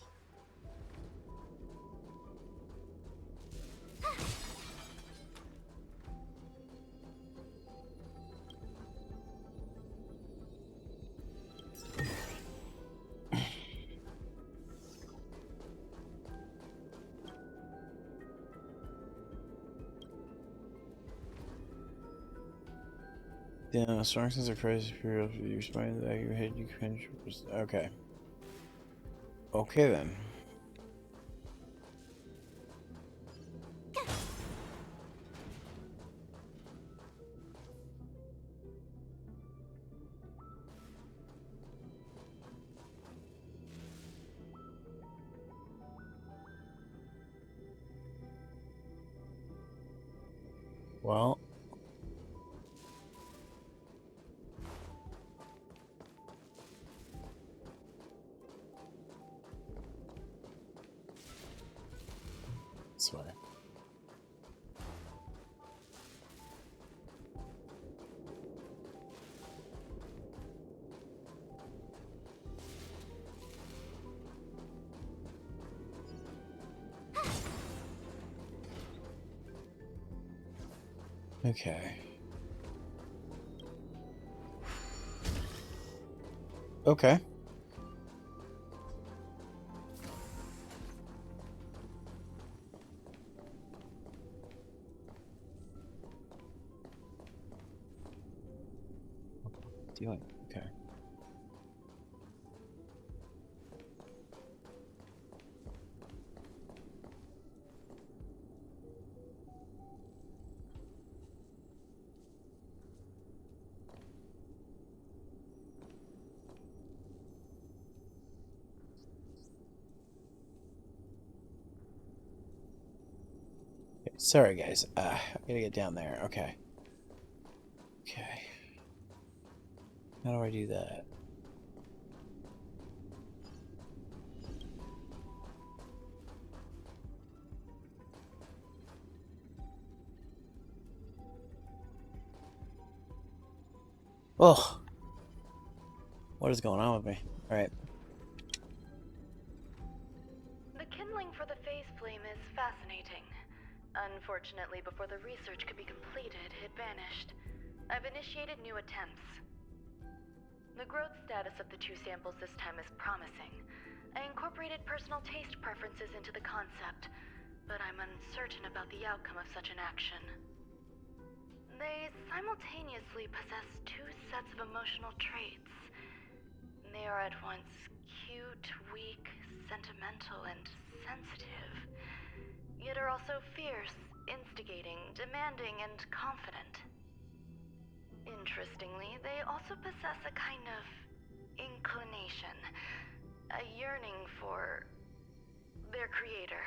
A: Yeah, strong sense of crisis period. You respond to the back of your head. You can. Okay. Okay then. Well. This way. Okay. Okay. doing? Okay. Sorry, guys. I gotta get down there. Okay. Okay. How do I do that? Oh, what is going on with me? All right.
F: The kindling for the phase flame is fascinating. Unfortunately, before the research could be completed, it vanished. I've initiated new attempts. The growth status of the 2 samples this time is promising. I incorporated personal taste preferences into the concept, but I'm uncertain about the outcome of such an action. They simultaneously possess 2 sets of emotional traits. They are at once cute, weak, sentimental, and sensitive, yet are also fierce, instigating, demanding, and confident. Interestingly, they also possess a kind of inclination, a yearning for their creator.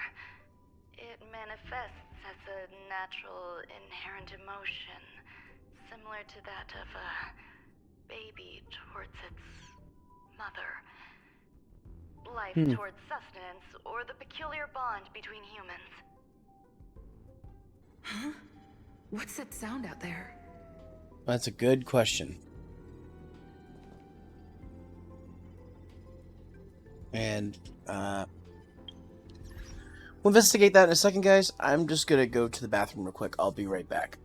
F: It manifests as a natural, inherent emotion, similar to that of a baby towards its mother. Life towards sustenance, or the peculiar bond between humans.
B: Huh? What's that sound out there?
A: That's a good question. And, we'll investigate that in a second, guys. I'm just gonna go to the bathroom real quick. I'll be right back.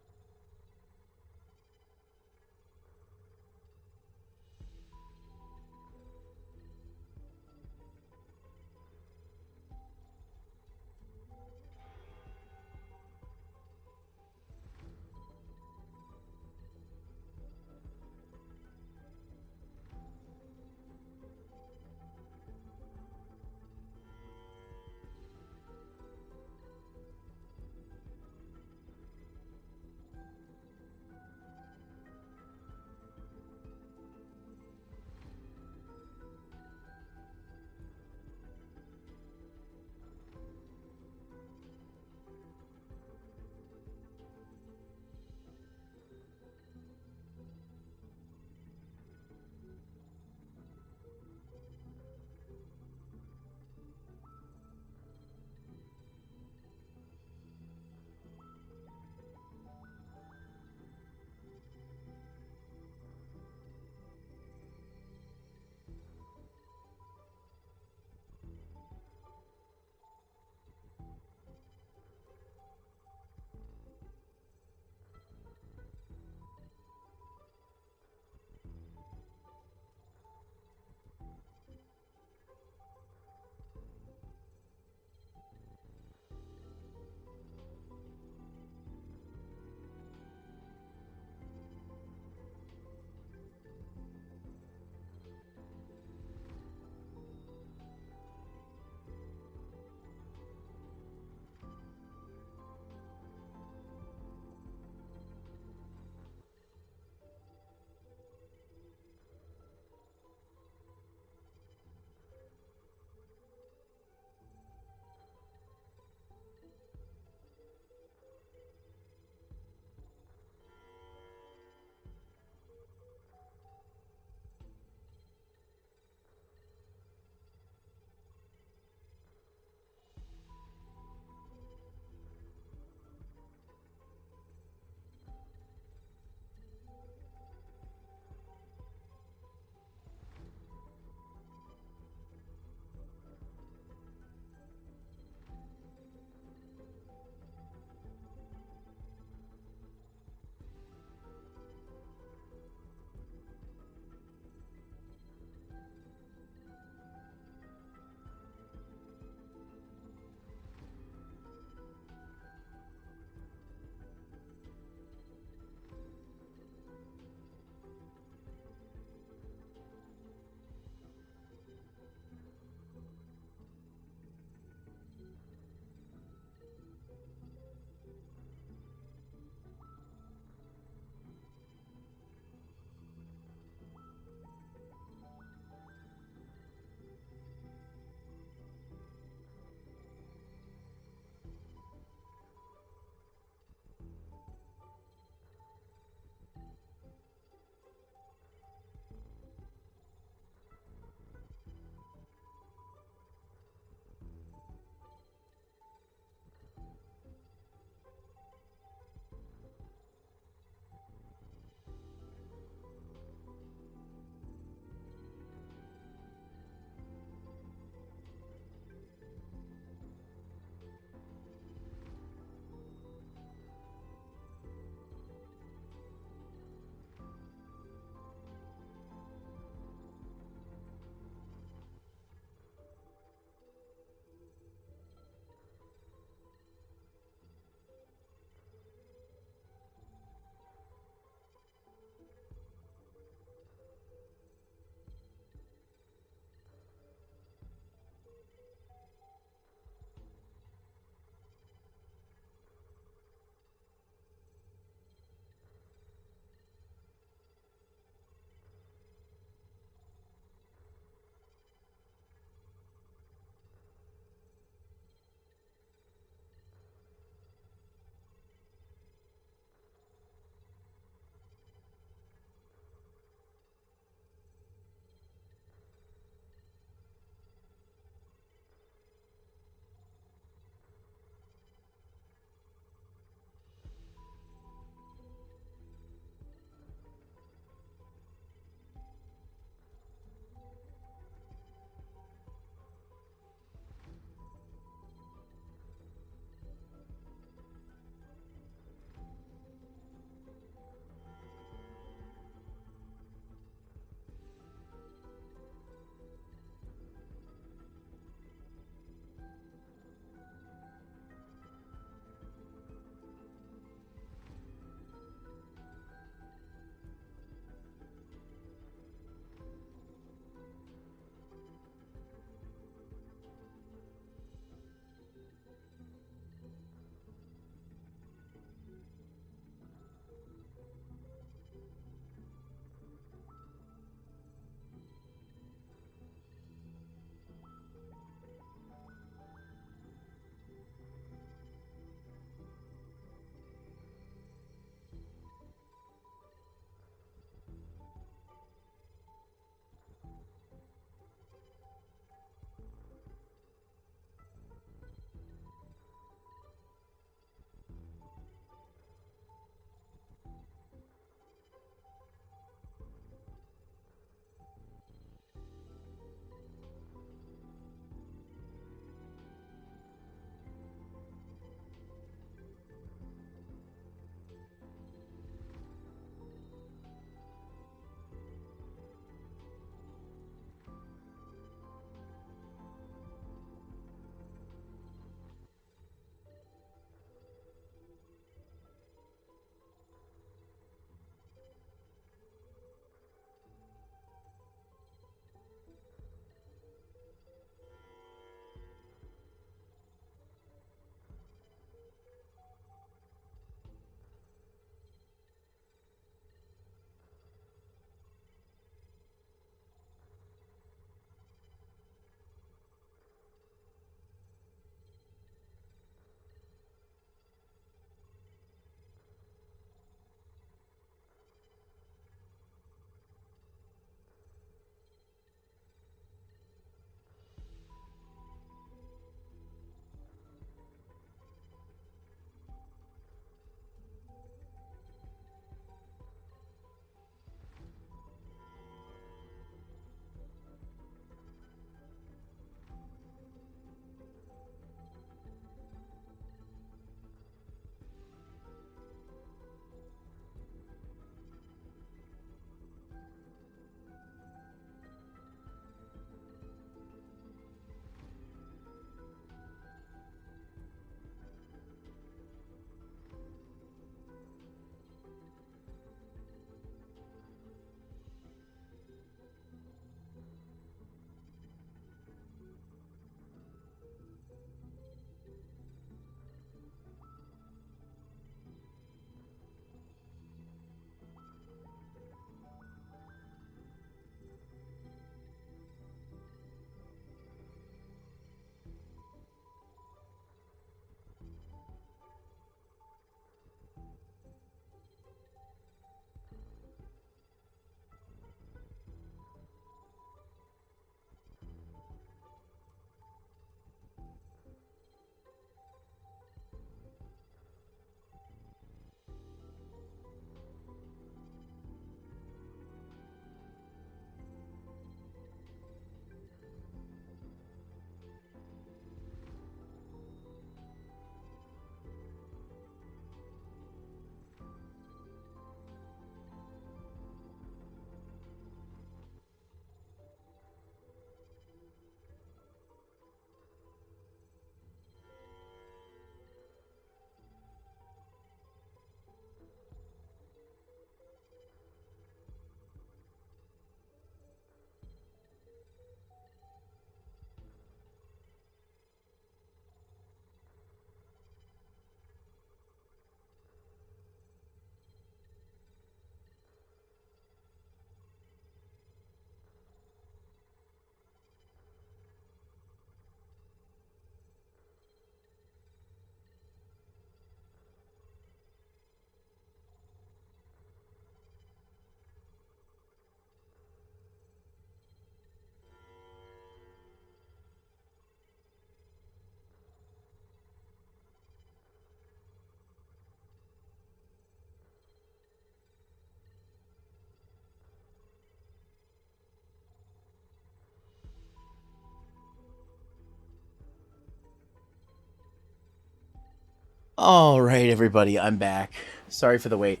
A: All right, everybody, I'm back. Sorry for the wait.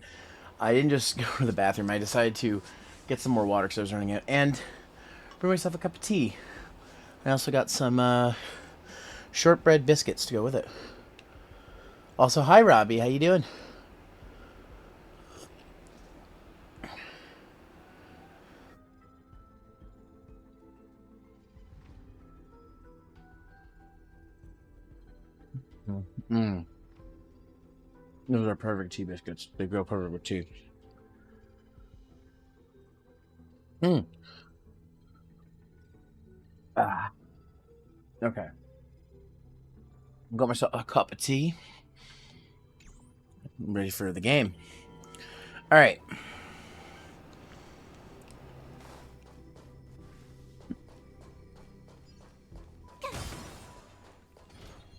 A: I didn't just go to the bathroom. I decided to get some more water because I was running out, and brew myself a cup of tea. I also got some shortbread biscuits to go with it. Also, hi, Robbie. How you doing? Mm. Those are perfect tea biscuits. They go perfect with tea. Mm. Ah. Okay. Got myself a cup of tea. I'm ready for the game. All right.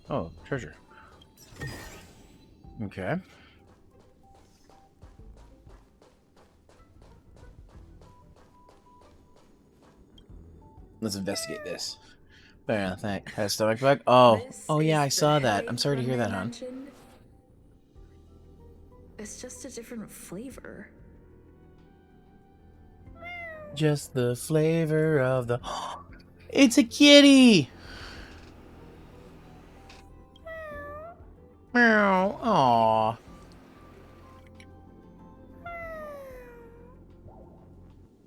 A: Oh, treasure. Okay. Let's investigate this. Fair thank. Had a stomach bug? Oh. Oh yeah, I saw that. I'm sorry to hear that, hon.
B: It's just a different flavor.
A: Just the flavor of the... It's a kitty! Meow. Aww.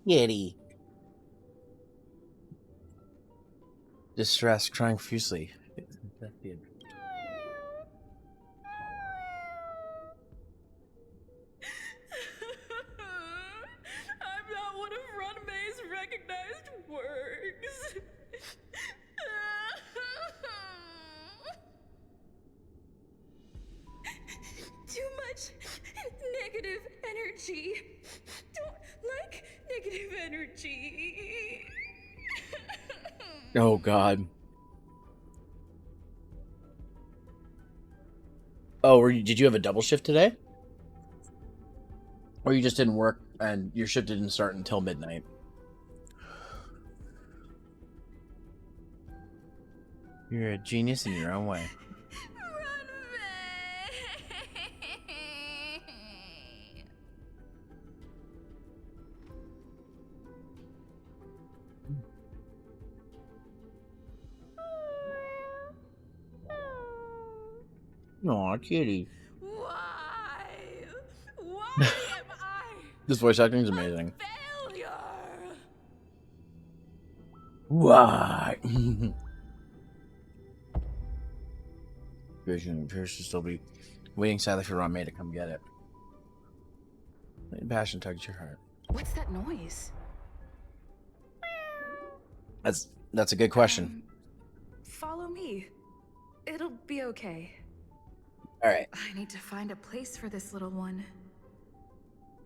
A: Kitty. Distressed, crying profusely.
J: I'm not one of Rauny Mei's recognized works. Too much negative energy. Don't like negative energy.
A: Oh god. Oh, did you have a double shift today? Or you just didn't work and your shift didn't start until midnight? You're a genius in your own way. Aw, kitty.
J: Why? Why am I
A: This voice acting is amazing.
J: failure?
A: Why? Vision appears to still be waiting sadly for Rauny Mei to come get it. Passion tugs your heart.
B: What's that noise?
A: That's a good question.
B: Follow me. It'll be okay.
A: Alright.
B: I need to find a place for this little one.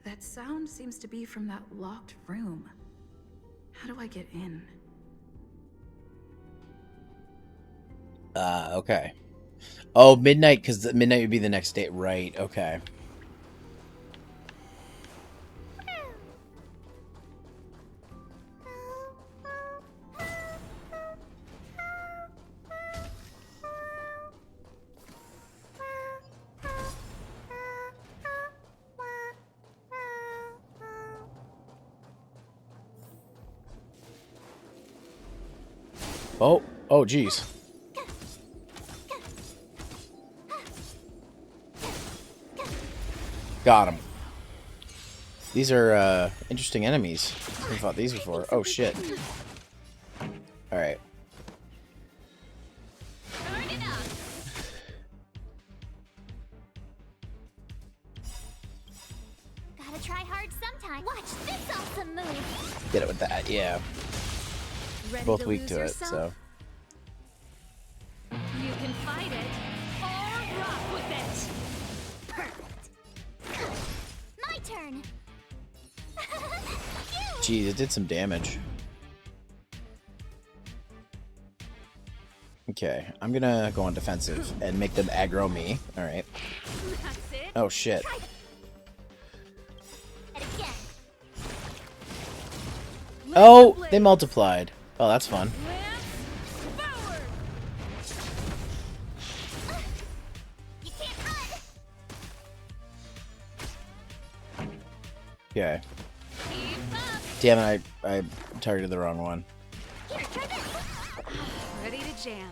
B: That sound seems to be from that locked room. How do I get in?
A: Okay. Oh, midnight, because midnight would be the next day. Right, okay. Oh, geez. Got him. These are, interesting enemies. I fought these before. Oh, shit. Alright.
C: Gotta try hard sometime. Watch this awesome move.
A: Get it with that, yeah.
B: Ready
A: Both
B: to
A: weak
B: lose
A: to
B: yourself?
A: it, so.
J: You can fight it or rock with it.
C: Perfect. My turn.
A: Geez, it did some damage. Okay, I'm gonna go on defensive and make them aggro me. Alright.
J: That's it.
A: Oh, shit. Oh, they multiplied. Oh, that's fun.
C: You can't run.
A: Okay. Damn it, I targeted the wrong one.
J: Ready to jam.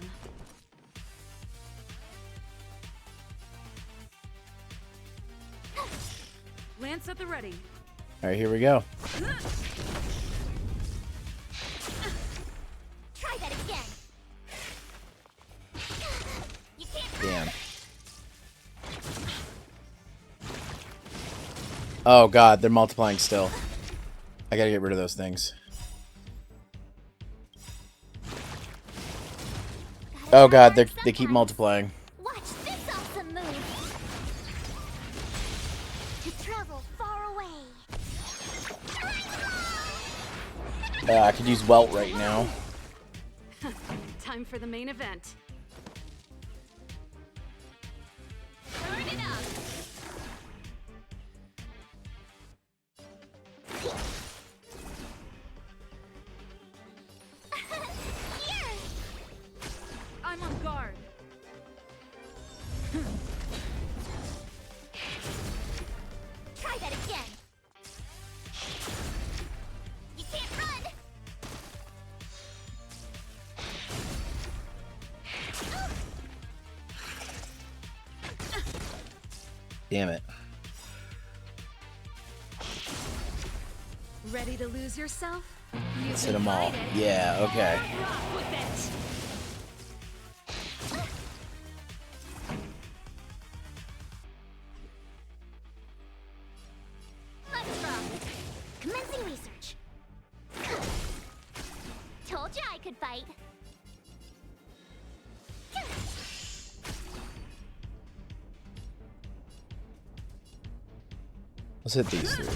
J: Lance at the ready.
A: Alright, here we go.
C: Try that again. You can't.
A: Damn. Oh god, they're multiplying still. I gotta get rid of those things. Oh god, they keep multiplying.
C: Watch this awesome move. To travel far away.
A: I could use Welt right now.
J: Time for the main event. Turn it up. I'm on guard.
C: Try that again. You can't run.
A: Damn it.
J: Ready to lose yourself?
A: Let's hit them all. Yeah, okay.
J: Rock with it.
C: Let's rock. Commencing research. Told you I could fight.
A: Let's hit these three.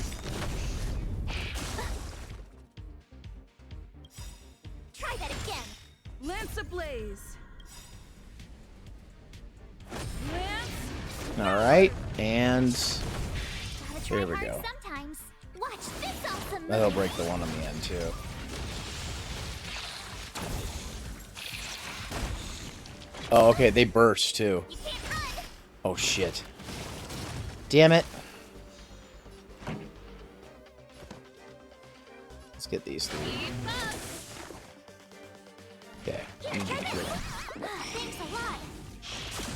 C: Try that again.
J: Lance ablaze. Lance.
A: Alright, and
C: Gotta try
A: there we
C: hard
A: go.
C: sometimes. Watch this awesome
A: That'll
C: move.
A: break the one on the end too. Oh, okay, they burst too.
C: You can't run.
A: Oh shit. Damn it. Let's get these three. Okay. I need to get rid of them.
C: Thanks a lot.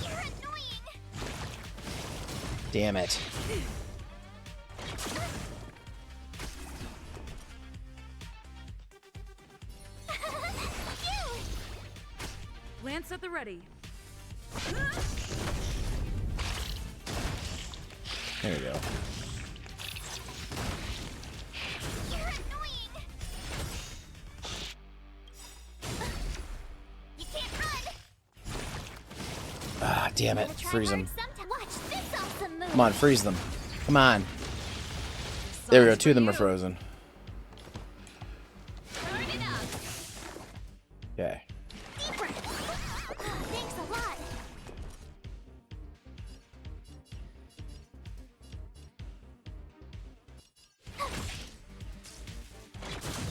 C: You're annoying.
A: Damn it.
J: Lance at the ready.
A: There we go.
C: You're annoying. You can't run.
A: Ah, damn it.
C: Gotta try
A: Freeze
C: hard
A: them.
C: sometime. Watch this awesome move.
A: Come on, freeze them. Come on. There we go. Two of them are frozen.
J: Turn it up.
A: Okay.
C: Deep breath. Thanks a lot.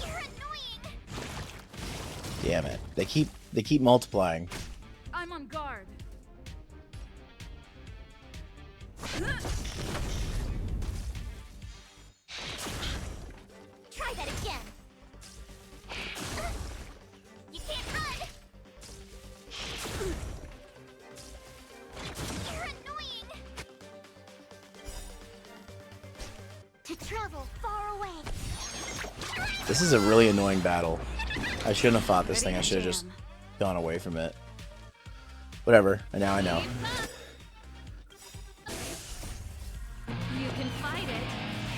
C: You're annoying.
A: Damn it. They keep multiplying.
J: I'm on guard.
C: Try that again. You can't run. You're annoying. To travel far away.
A: This is a really annoying battle. I shouldn't have fought this thing. I should have just gone away from it. Whatever. And now I know.
J: You can fight it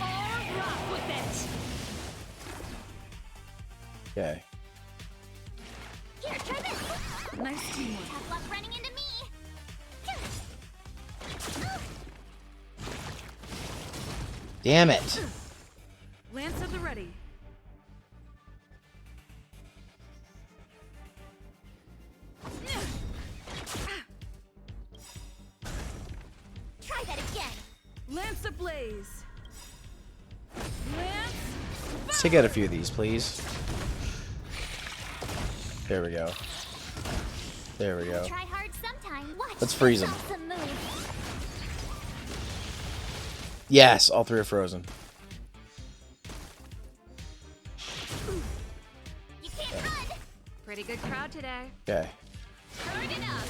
J: or rock with it.
A: Okay.
C: Here, try this.
J: Nice teamwork.
C: Tough luck running into me.
A: Damn it.
J: Lance at the ready.
C: Try that again.
J: Lance ablaze. Lance.
A: Let's take out a few of these, please. There we go. There we go.
C: Try hard sometime. Watch
A: Let's freeze
C: this
A: them.
C: awesome move.
A: Yes, all three are frozen.
J: Pretty good crowd today.
A: Okay.
J: Turn it up.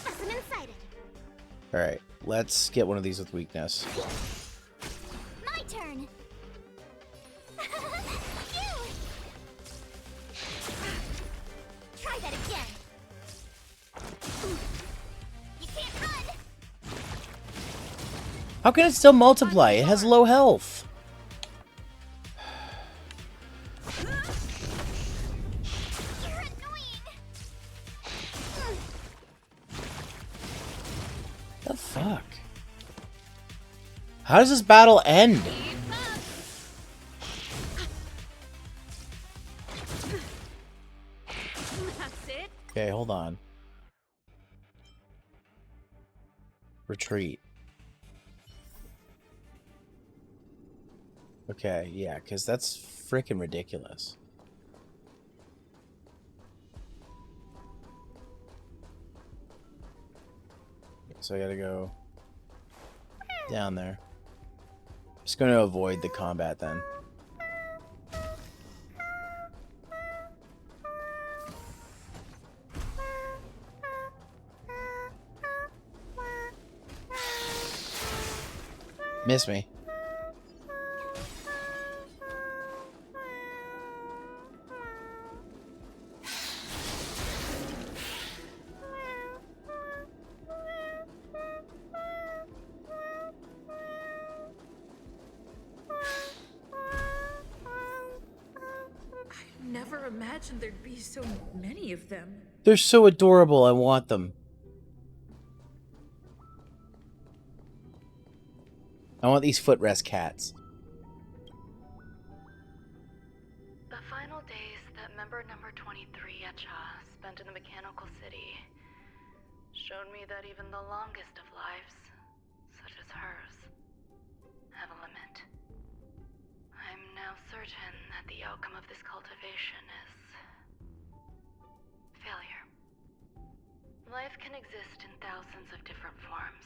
C: I'm excited.
A: Alright, let's get one of these with weakness.
C: My turn. Try that again. You can't run.
A: How can it still multiply? It has low health.
C: You're annoying.
A: The fuck? How does this battle end?
J: That's it.
A: Okay, hold on. Retreat. Okay, yeah, because that's freaking ridiculous. So I gotta go down there. Just gonna avoid the combat then. Miss me.
B: Never imagined there'd be so many of them.
A: They're so adorable, I want them. I want these footrest cats.
F: The final days that member number 23 Echa spent in the mechanical city showed me that even the longest of lives, such as hers, have a limit. I'm now certain that the outcome of this cultivation is failure. Life can exist in thousands of different forms,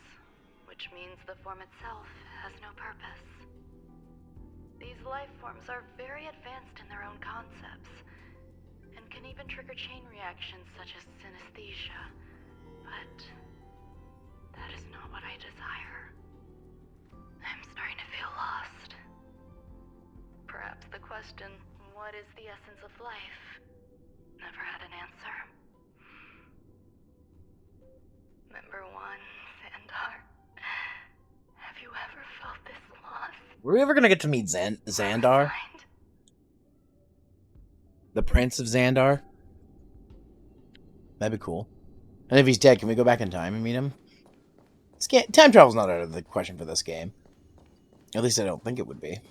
F: which means the form itself has no purpose. These life forms are very advanced in their own concepts, and can even trigger chain reactions such as synesthesia, but that is not what I desire. I'm starting to feel lost. Perhaps the question, what is the essence of life, never had an answer. Member 1, Xandar. Have you ever felt this loss?
A: Were we ever gonna get to meet Xandar? The Prince of Xandar? That'd be cool. And if he's dead, can we go back in time and meet him? Time travel's not out of the question for this game. At least I don't think it would be.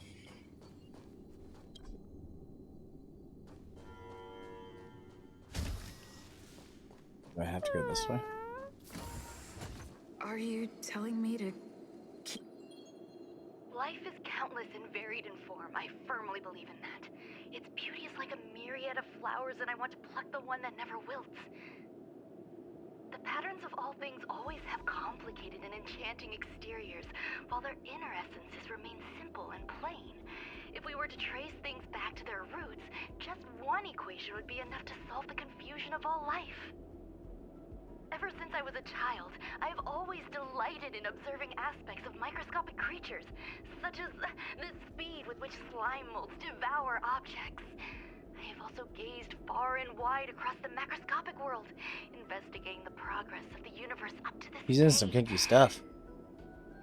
A: Do I have to go this way?
B: Are you telling me to keep...
F: Life is countless and varied in form. I firmly believe in that. Its beauty is like a myriad of flowers, and I want to pluck the one that never wilts. The patterns of all things always have complicated and enchanting exteriors, while their inner essences remain simple and plain. If we were to trace things back to their roots, just one equation would be enough to solve the confusion of all life. Ever since I was a child, I have always delighted in observing aspects of microscopic creatures, such as the speed with which slime molds devour objects. I have also gazed far and wide across the macroscopic world, investigating the progress of the universe up to this
A: He's in some kinky stuff.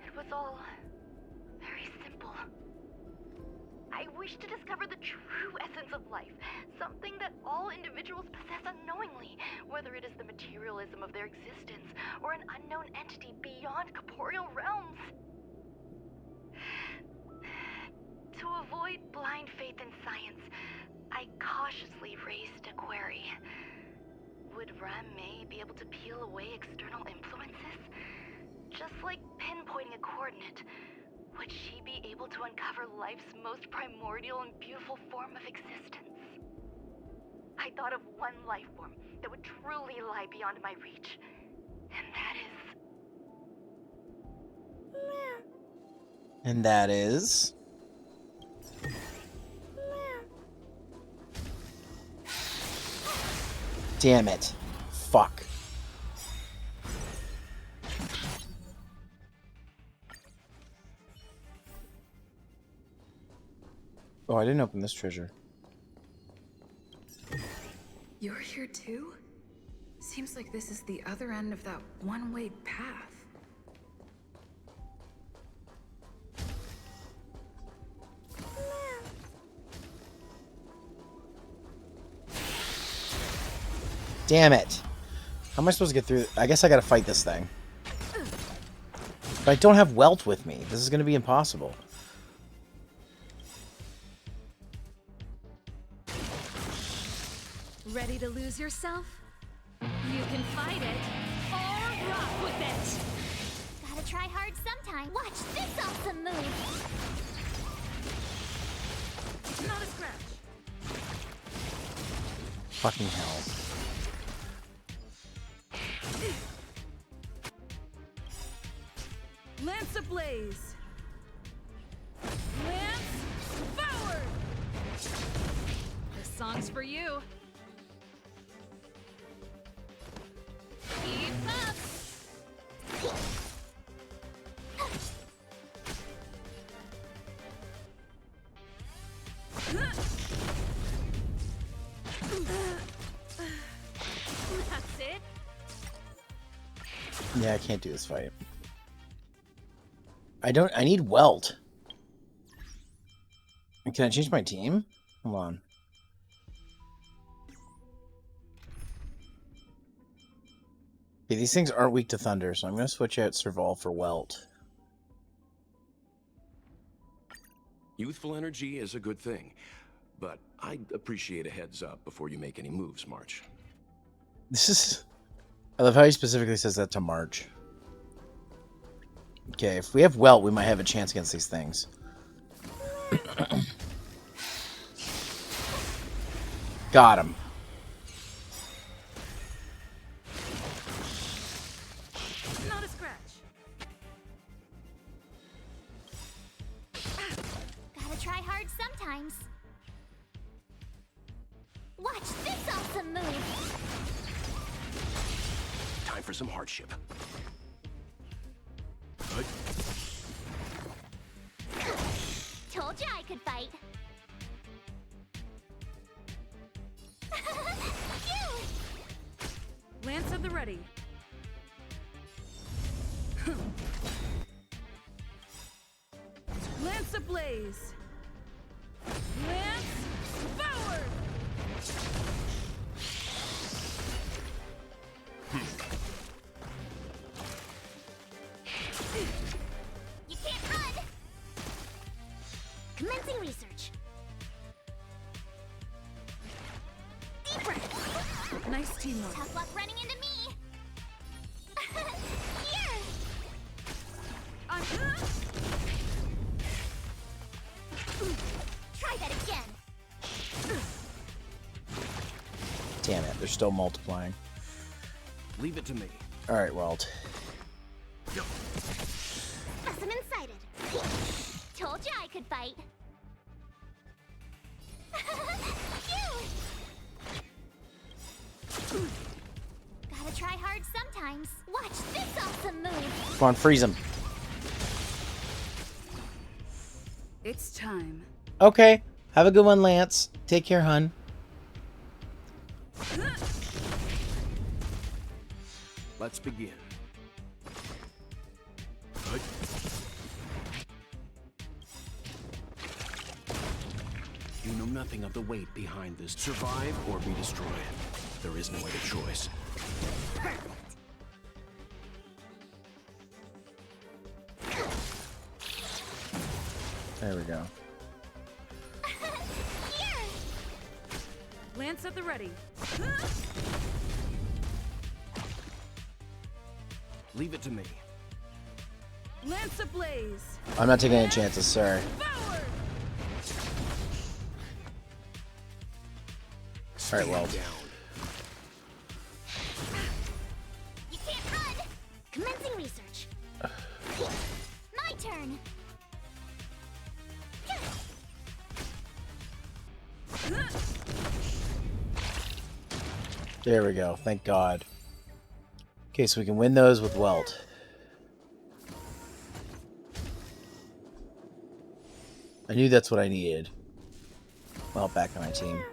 F: It was all very simple. I wish to discover the true essence of life, something that all individuals possess unknowingly, whether it is the materialism of their existence or an unknown entity beyond corporeal realms. To avoid blind faith in science, I cautiously raised a query. Would Rauny Mei be able to peel away external influences? Just like pinpointing a coordinate, would she be able to uncover life's most primordial and beautiful form of existence? I thought of one life form that would truly lie beyond my reach, and that is...
A: And that is... Damn it. Fuck. Oh, I didn't open this treasure.
B: You're here too? Seems like this is the other end of that one-way path.
A: Damn it. How am I supposed to get through? I guess I gotta fight this thing. But I don't have Welt with me. This is gonna be impossible.
J: Ready to lose yourself? You can fight it or rock with it.
C: Gotta try hard sometime. Watch this awesome move.
J: Not a scratch.
A: Fucking hell.
J: Lance ablaze. Lance forward. This song's for you. Keep up. That's it.
A: Yeah, I can't do this fight. I need Welt. Can I change my team? Hold on. Okay, these things aren't weak to thunder, so I'm going to switch out Serval for Welt.
O: Youthful energy is a good thing, but I'd appreciate a heads up before you make any moves, March.
A: This is... I love how he specifically says that to March. Okay, if we have Welt, we might have a chance against these things. Got him.
J: Not a scratch.
C: Gotta try hard sometimes. Watch this awesome move.
O: Time for some hardship.
C: Told you I could fight.
J: Lance at the ready. Lance ablaze. Lance forward.
C: You can't run. Commencing research. Deep breath.
J: Nice teamwork.
C: Tough luck running into me. Here. Try that again.
A: Damn it, they're still multiplying.
O: Leave it to me.
A: Alright, Welt.
C: Specimen sighted. Told you I could fight. Gotta try hard sometimes. Watch this awesome move.
A: Come on, freeze him.
B: It's time.
A: Okay, have a good one, Lance. Take care, hun.
O: Let's begin. You know nothing of the weight behind this. Survive or be destroyed. There is no other choice.
A: There we go.
J: Lance at the ready.
O: Leave it to me.
J: Lance ablaze.
A: I'm not taking any chances, sorry.
J: Forward.
A: Alright, Welt.
C: You can't run. Commencing research. My turn.
A: There we go. Thank God. Okay, so we can win those with Welt. I knew that's what I needed. Welt back on my team.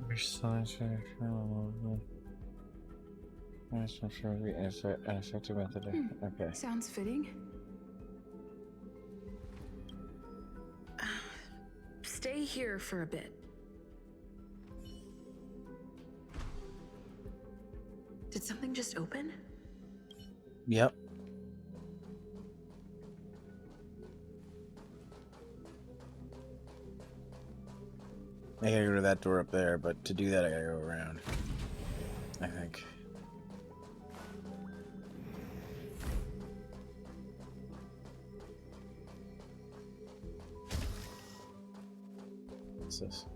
A: Which side should I try? I'm sure we an effective method. Okay.
B: Sounds fitting. Stay here for a bit. Did something just open?
A: Yep. I gotta go to that door up there, but to do that I gotta go around. I think. What's this?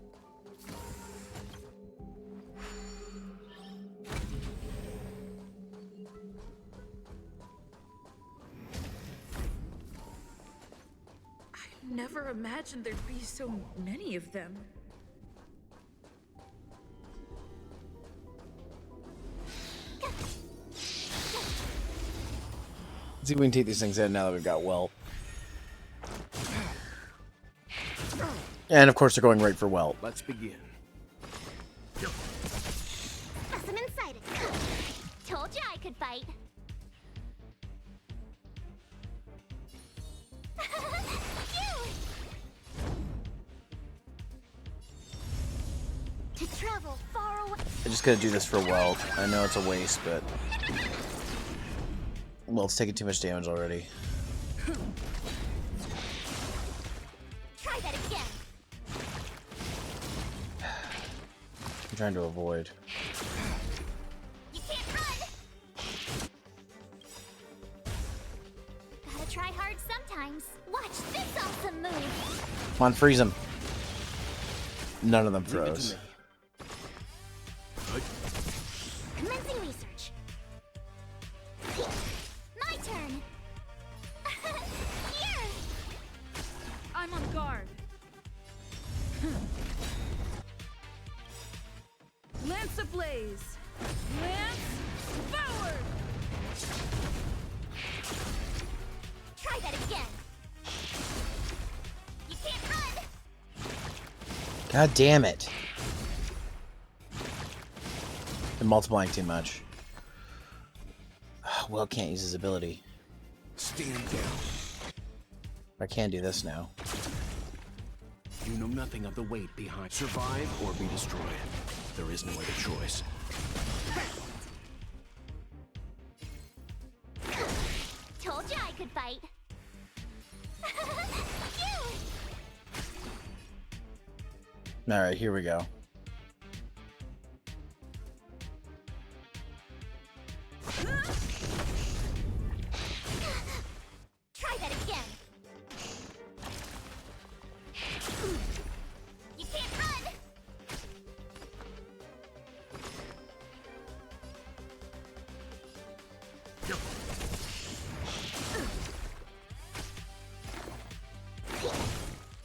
B: I never imagined there'd be so many of them.
A: Let's see if we can take these things in now that we've got Welt. And of course they're going right for Welt.
O: Let's begin.
C: Awesome inside it. Told you I could fight. To travel far away.
A: I just gotta do this for Welt. I know it's a waste, but Welt's taking too much damage already.
C: Try that again.
A: I'm trying to avoid.
C: You can't run. Gotta try hard sometimes. Watch this awesome move.
A: Come on, freeze him. None of them froze.
C: Commencing research. My turn. Here.
B: I'm on guard. Lance ablaze. Lance forward.
C: Try that again. You can't run.
A: God damn it. They're multiplying too much. Welt can't use his ability.
O: Stand down.
A: I can do this now.
O: You know nothing of the weight behind. Survive or be destroyed. There is no other choice.
C: Told you I could fight.
A: Alright, here we go.
C: Try that again. You can't run.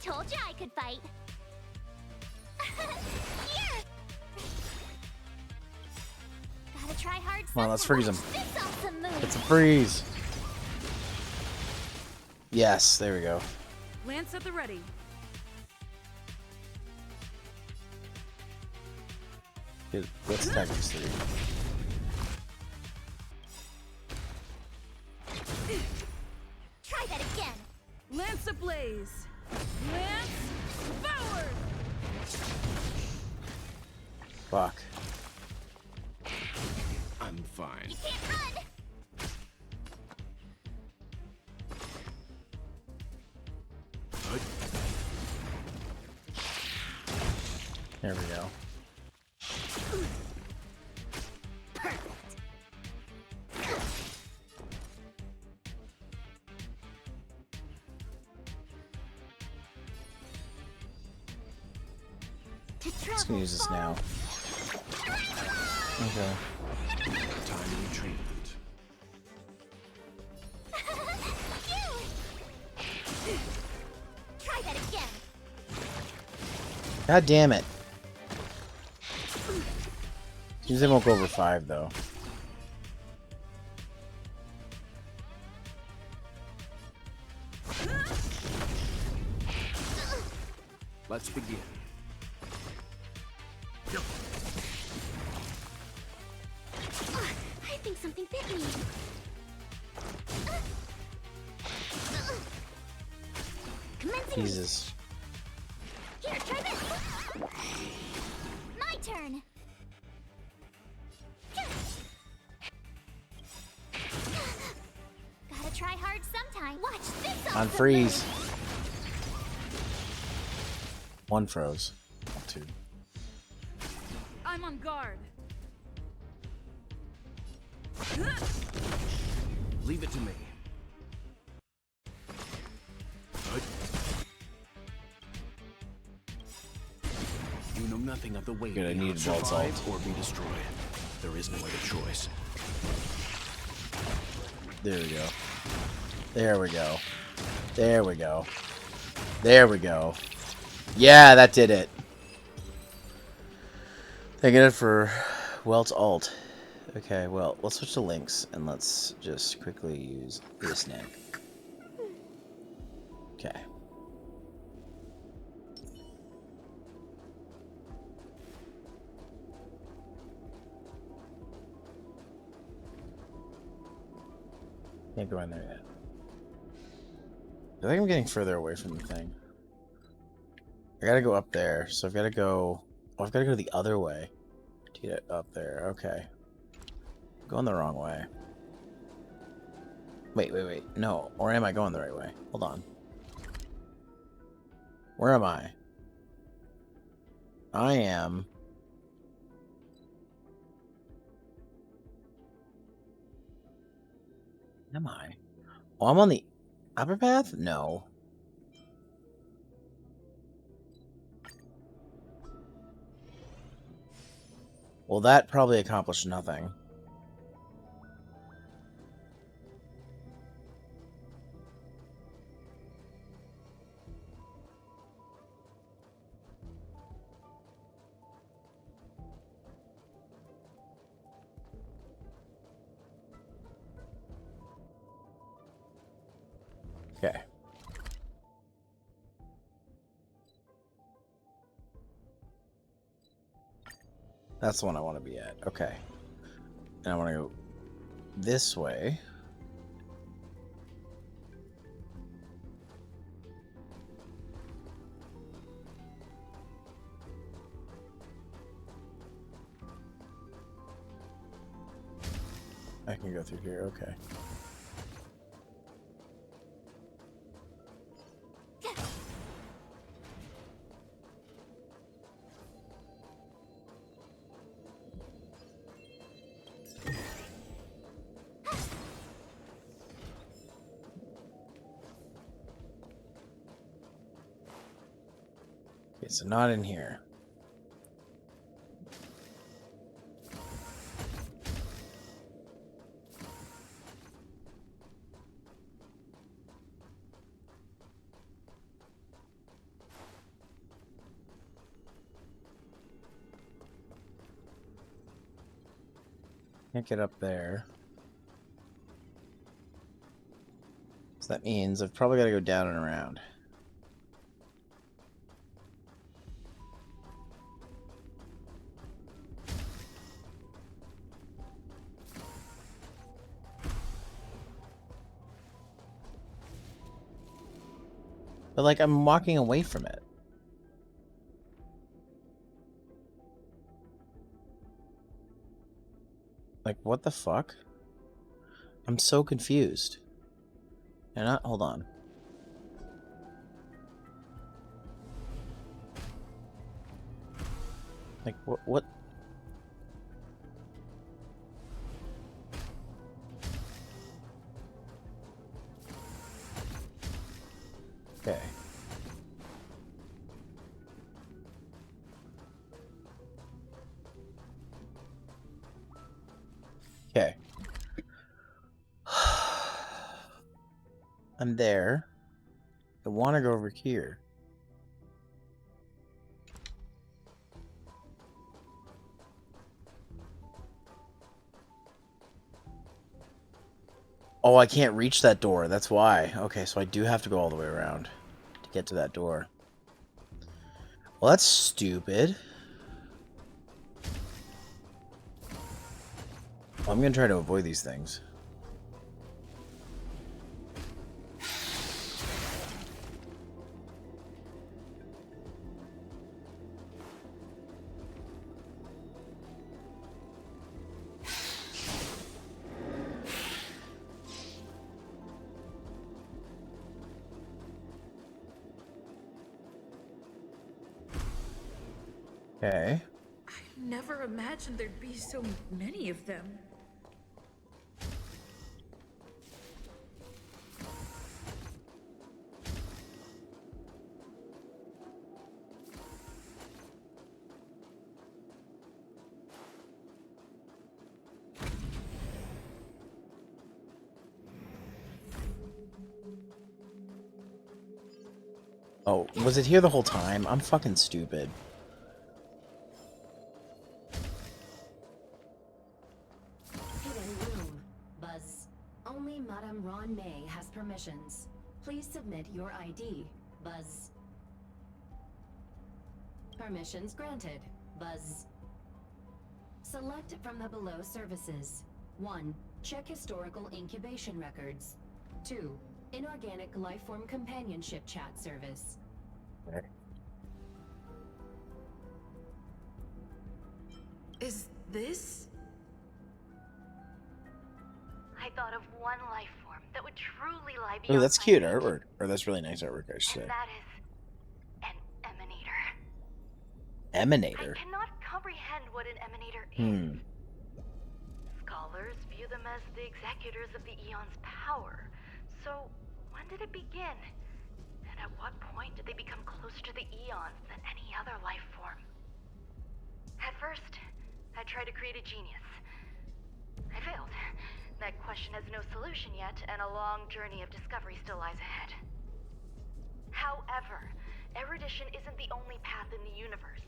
C: Told you I could fight. Here. Gotta try hard.
A: Come on, let's freeze him.
C: This awesome move.
A: It's a freeze. Yes, there we go.
B: Lance at the ready.
A: Let's attack these three.
C: Try that again.
B: Lance ablaze. Lance forward.
A: Fuck.
O: I'm fine.
C: You can't run.
A: There we go. Let's gonna use this now. Okay.
O: Timely treatment.
C: Try that again.
A: God damn it. Seems they won't go over 5 though.
O: Let's begin.
C: I think something bit me. Commencing.
A: Jesus.
C: Here, try this. My turn. Gotta try hard sometime. Watch this.
A: On freeze. 1 froze. 2.
J: I'm on guard.
O: Leave it to me. You know nothing of the way
A: Good, I
O: we
A: needed
O: survive
A: salt.
O: or be destroyed. There is no other choice.
A: There we go. There we go. There we go. There we go. Yeah, that did it. Thank it for Welt's alt. Okay, well, let's switch to links and let's just quickly use this neck. Okay. Can't go in there yet. I think I'm getting further away from the thing. I gotta go up there, so I've gotta go... Oh, I've gotta go the other way to get up there. Okay. I'm going the wrong way. Wait. No. Or am I going the right way? Hold on. Where am I? I am... Am I? Oh, I'm on the upper path? No. Well, that probably accomplished nothing. Okay. That's the one I want to be at. Okay. And I want to go this way. I can go through here. Okay. Okay, so not in here. Can't get up there. So that means I've probably got to go down and around. But, like, I'm walking away from it. Like, what the fuck? I'm so confused. And not, hold on. Like, what? Okay. Okay. I'm there. I want to go over here. Oh, I can't reach that door. That's why. Okay, so I do have to go all the way around to get to that door. Well, that's stupid. Well, I'm going to try to avoid these things. Okay.
B: I never imagined there'd be so many of them.
A: Oh, was it here the whole time? I'm fucking stupid.
N: Hidden room. Buzz. Only Madame Rauny Mei has permissions. Please submit your ID. Buzz. Permissions granted. Buzz. Select from the below services. 1. Check historical incubation records. 2. Inorganic lifeform companionship chat service.
B: Is this?
P: I thought of one life form that would truly lie
A: Oh,
P: beyond
A: that's
P: my
A: cute
P: reach,
A: artwork. Or that's really nice artwork, I should say.
P: and that is an emanator.
A: Emanator?
P: I cannot comprehend what an emanator
A: Hmm.
P: is. Scholars view them as the executors of the Eon's power. So, when did it begin? And at what point did they become closer to the Eons than any other life form? At first, I tried to create a genius. I failed. That question has no solution yet, and a long journey of discovery still lies ahead. However, erudition isn't the only path in the universe.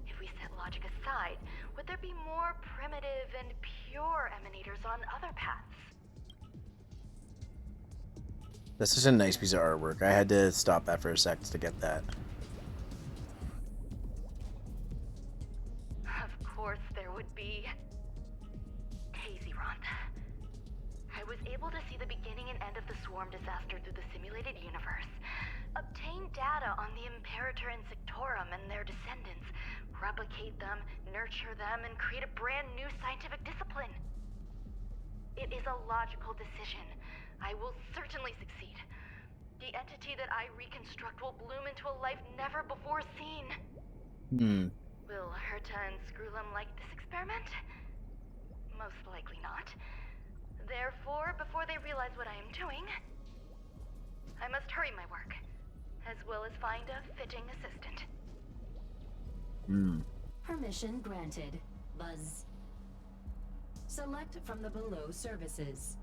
P: If we set logic aside, would there be more primitive and pure emanators on other paths?
A: That's such a nice piece of artwork. I had to stop that for a sec to get that.
P: Of course there would be. Hazy Ronth. I was able to see the beginning and end of the swarm disaster through the simulated universe, obtain data on the Imperator and Sectorum and their descendants, replicate them, nurture them, and create a brand new scientific discipline. It is a logical decision. I will certainly succeed. The entity that I reconstruct will bloom into a life never before seen. Will Herta and Screwlum like this experiment? Most likely not. Therefore, before they realize what I am doing, I must hurry my work, as well as find a fitting assistant.
N: Permission granted. Buzz. Select from the below services.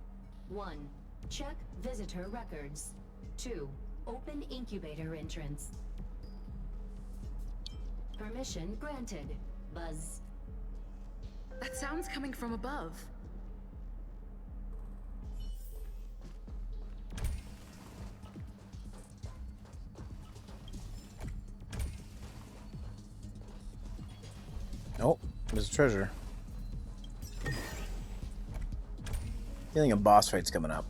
N: 1. Check visitor records. 2. Open incubator entrance. Permission granted. Buzz.
B: That sounds coming from above.
A: Nope, there's a treasure. Feeling a boss fight's coming up.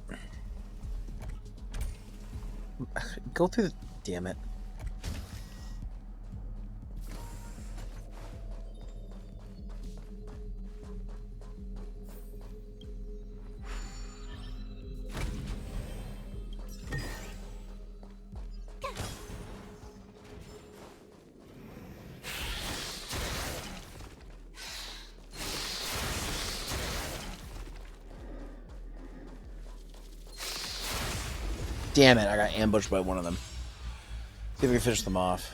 A: Go through the... Damn it. Damn it, I got ambushed by one of them. See if we can finish them off.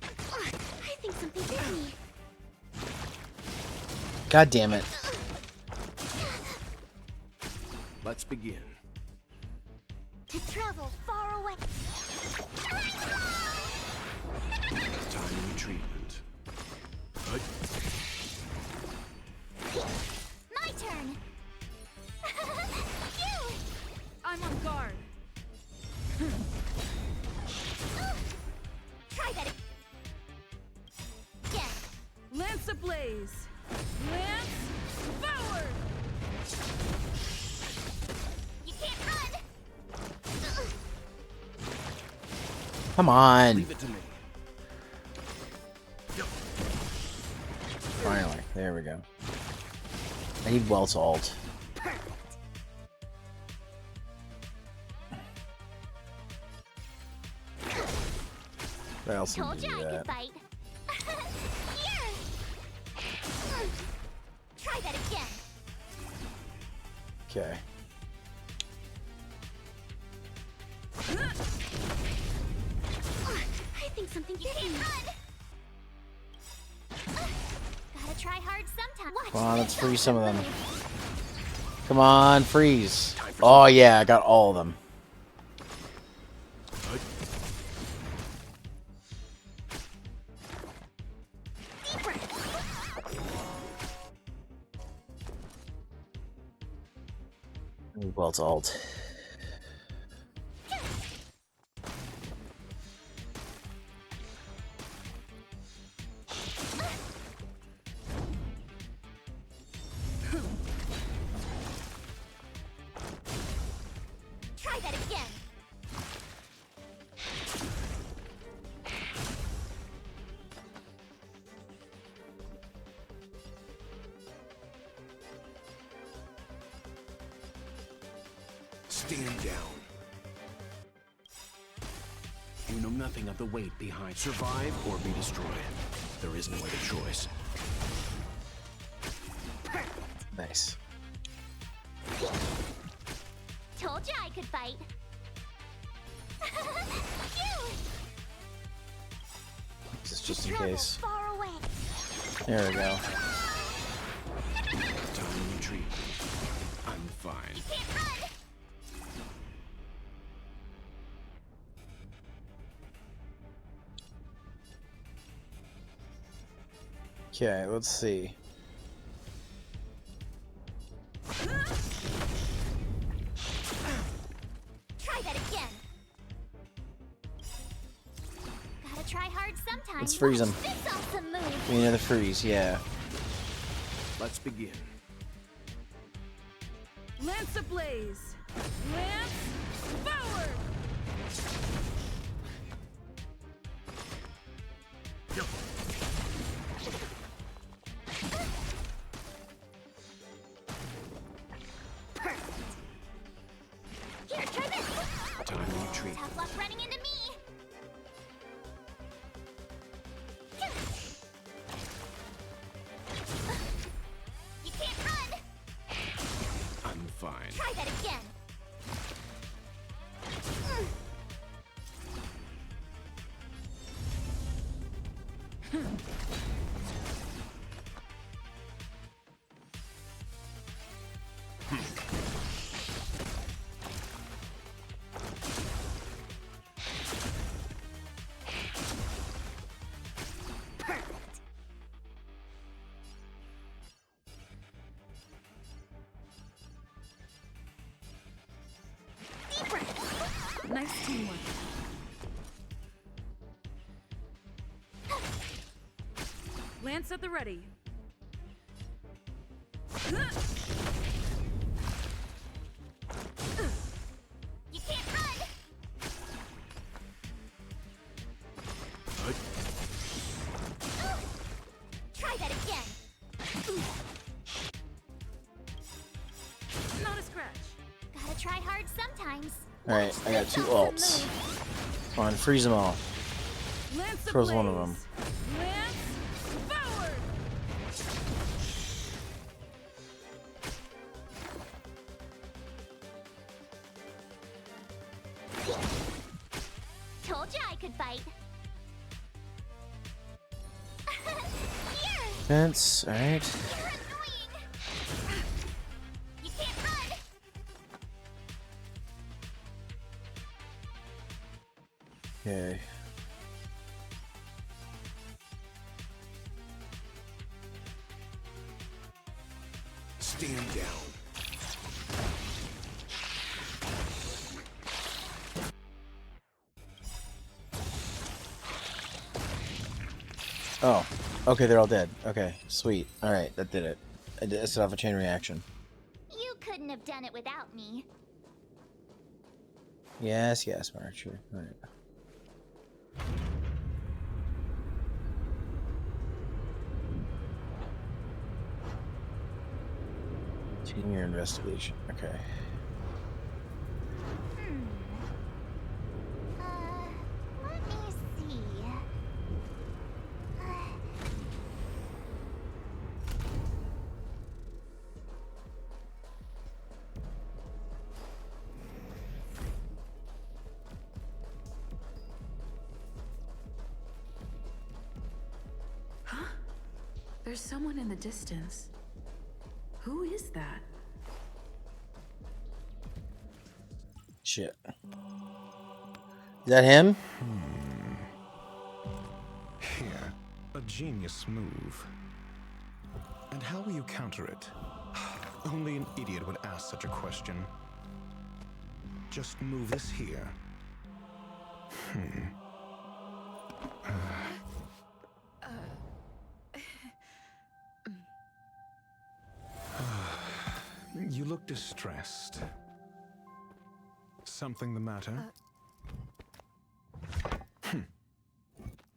C: I think something bit me.
A: God damn it.
O: Let's begin.
C: To travel far away.
O: Timely treatment.
C: My turn. You.
J: I'm on guard.
C: Try that again.
J: Lance ablaze. Lance forward.
C: You can't run.
A: Come on.
O: Leave it to me.
A: Finally, there we go. I need Welt's ult. I also
C: Told
A: need
C: you I could
A: that.
C: fight. Here. Try that again.
A: Okay.
C: I think something you can't run. Gotta try hard sometime. Watch
A: Come on, let's
C: this
A: freeze some of them.
C: move.
A: Come on, freeze. Oh yeah, I got all of them.
C: Deep breath.
A: I need Welt's ult.
C: Try that again.
O: Stand down. You know nothing of the weight behind. Survive or be destroyed. There is no other choice.
A: Nice.
C: Told you I could fight. You.
A: This is just in
C: Travel
A: case.
C: far away.
A: There we go.
O: Timely treatment. I'm fine.
C: You can't run.
A: Okay, let's see.
C: Try that again. Gotta try hard sometimes.
A: Let's freeze him.
C: Watch this awesome move.
A: Give me another freeze, yeah.
O: Let's begin.
J: Lance ablaze. Lance forward.
C: Here, try this.
O: Timely treatment.
C: Tough luck running into me. You can't run.
O: I'm fine.
C: Try that again. Deep breath.
J: Nice teamwork. Lance at the ready.
C: You can't run. Try that again.
J: Not a scratch.
C: Gotta try hard sometimes.
A: Alright, I got two ults. Come on, freeze them all.
J: Lance
A: Froze one of them.
J: Lance forward.
C: Told you I could fight. Here.
A: Fence, alright.
C: You're annoying. You can't run.
O: Stand down.
A: Oh, okay, they're all dead. Okay, sweet. All right, that did it. I set off a chain reaction.
C: You couldn't have done it without me.
A: Yes, yes, March. All right. Continuing your investigation. Okay.
C: Let me see.
B: Huh? There's someone in the distance. Who is that?
A: Shit. Is that him?
Q: Here, a genius move. And how will you counter it? Only an idiot would ask such a question. Just move this here. You look distressed. Something the matter?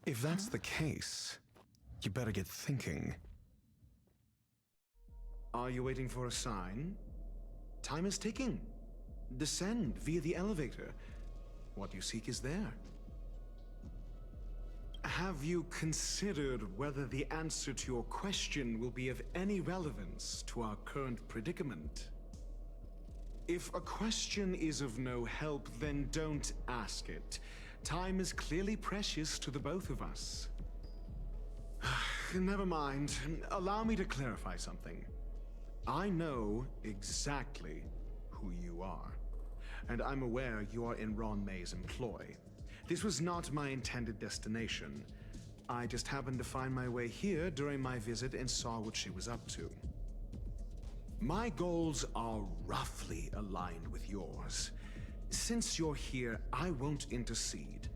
Q: If that's the case, you better get thinking.
K: Are you waiting for a sign? Time is ticking. Descend via the elevator. What you seek is there. Have you considered whether the answer to your question will be of any relevance to our current predicament? If a question is of no help, then don't ask it. Time is clearly precious to the both of us. Never mind. Allow me to clarify something. I know exactly who you are, and I'm aware you are in Rauny Mei's employ. This was not my intended destination. I just happened to find my way here during my visit and saw what she was up to. My goals are roughly aligned with yours. Since you're here, I won't intercede.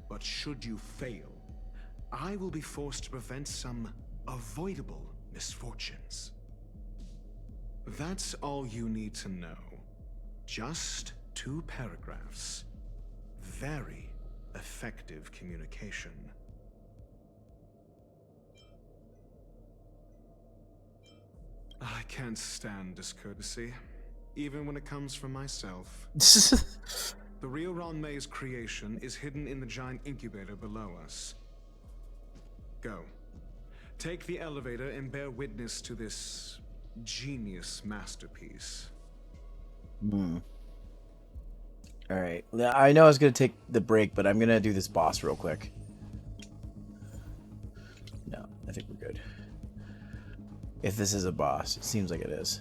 K: But should you fail, I will be forced to prevent some avoidable misfortunes. That's all you need to know. Just 2 paragraphs. Very effective communication. I can't stand discourtesy, even when it comes from myself. The real Rauny Mei's creation is hidden in the giant incubator below us. Go. Take the elevator and bear witness to this genius masterpiece.
A: Alright. I know I was going to take the break, but I'm going to do this boss real quick. No, I think we're good. If this is a boss, it seems like it is.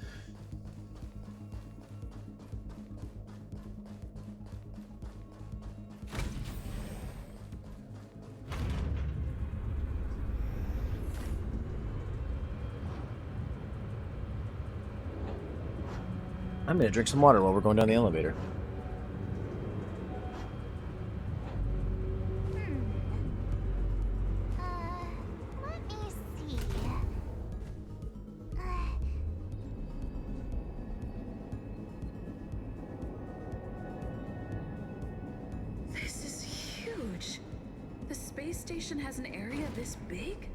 A: I'm gonna drink some water while we're going down the elevator.
C: Let me see.
B: This is huge. The space station has an area this big?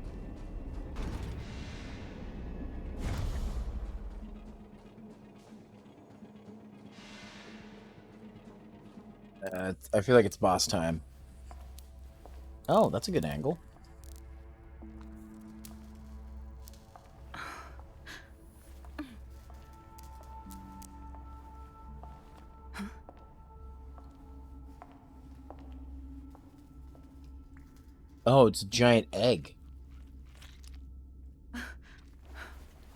A: I feel like it's boss time. Oh, that's a good angle. Oh, it's a giant egg.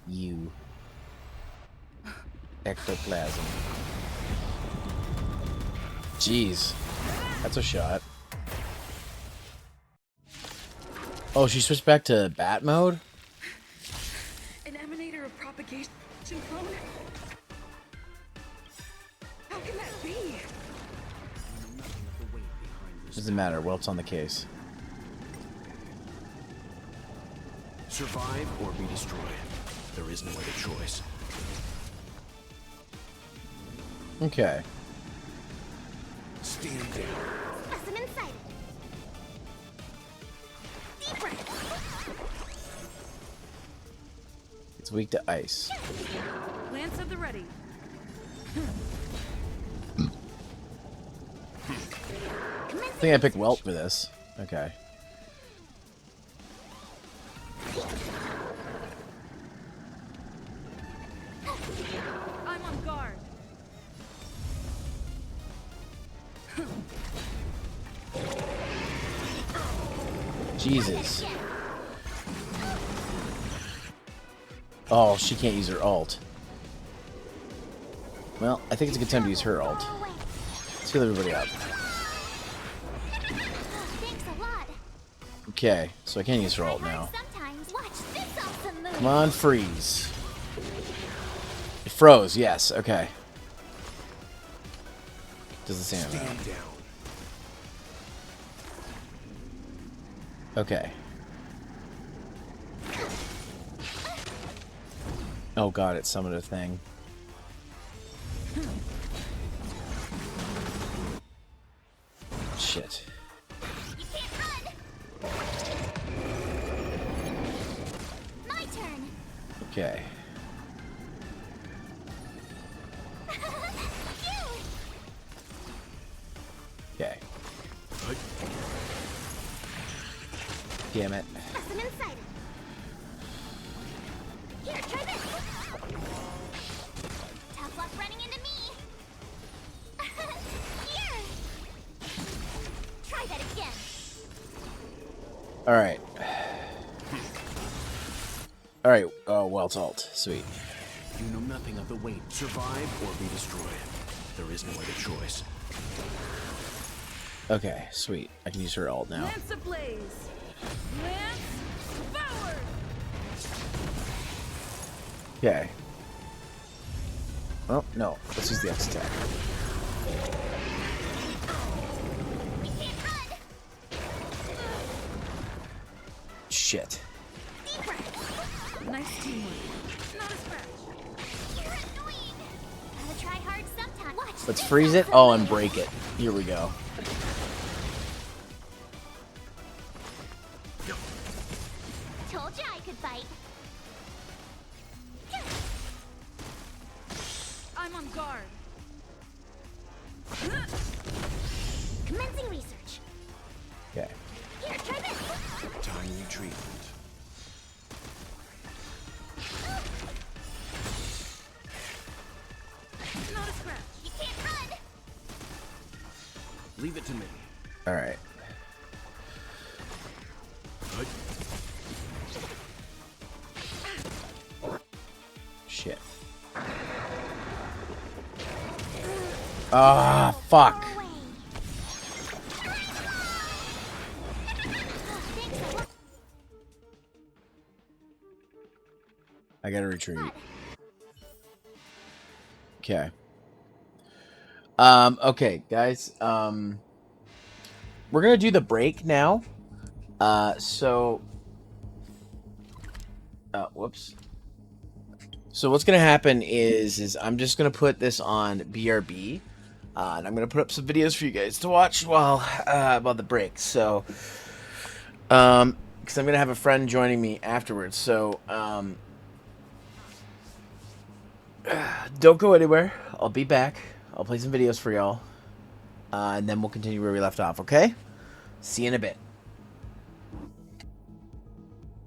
A: You. Ectoplasm. Jeez. That's a shot. Oh, she switched back to bat mode?
B: An emanator of propagation.
J: protection clone? How can that be?
A: Doesn't matter. Welt's on the case.
O: Survive or be destroyed. There is no other choice.
A: Okay.
K: Stand down.
C: Specimen sighted. Deep breath.
A: It's weak to ice.
J: Lance at the ready.
A: I think I picked Welt for this. Okay.
J: I'm on guard.
A: Jesus. Oh, she can't use her ult. Well, I think it's a good time to use her ult. Let's heal everybody up.
C: Thanks a lot.
A: Okay, so I can use her ult now.
C: Sometimes watch this awesome move.
A: Come on, freeze. It froze, yes, okay. Does the same amount.
K: Stand down.
A: Okay. Oh god, it summoned a thing. Shit.
C: You can't run. My turn.
A: Okay. Okay. Damn it.
C: Specimen sighted. Here, try this. Tough luck running into me. Here. Try that again.
A: Alright. Alright, Welt's ult. Sweet.
O: You know nothing of the weight. Survive or be destroyed. There is no other choice.
A: Okay, sweet. I can use her ult now.
J: Lance ablaze. Lance forward.
A: Okay. Oh, no. Let's use the X attack. Shit.
J: Nice teamwork. Not a scratch.
C: You're annoying. Gotta try hard sometime. Watch
A: Let's
C: this
A: freeze it.
C: awesome
A: Oh, and
C: move.
A: break it. Here we go.
C: Told you I could bite.
J: I'm on guard.
C: Commencing research.
A: Okay.
C: Here, try this.
O: Timely treatment.
J: Not a scratch.
C: You can't run.
O: Leave it to me.
A: Alright. Shit. Ah, fuck. I gotta retreat. Okay. Okay, guys. We're gonna do the break now. Whoops. So what's gonna happen is I'm just gonna put this on BRB, and I'm gonna put up some videos for you guys to watch while the break. So, because I'm gonna have a friend joining me afterwards. So, don't go anywhere. I'll be back. I'll play some videos for y'all, and then we'll continue where we left off. Okay? See you in a bit.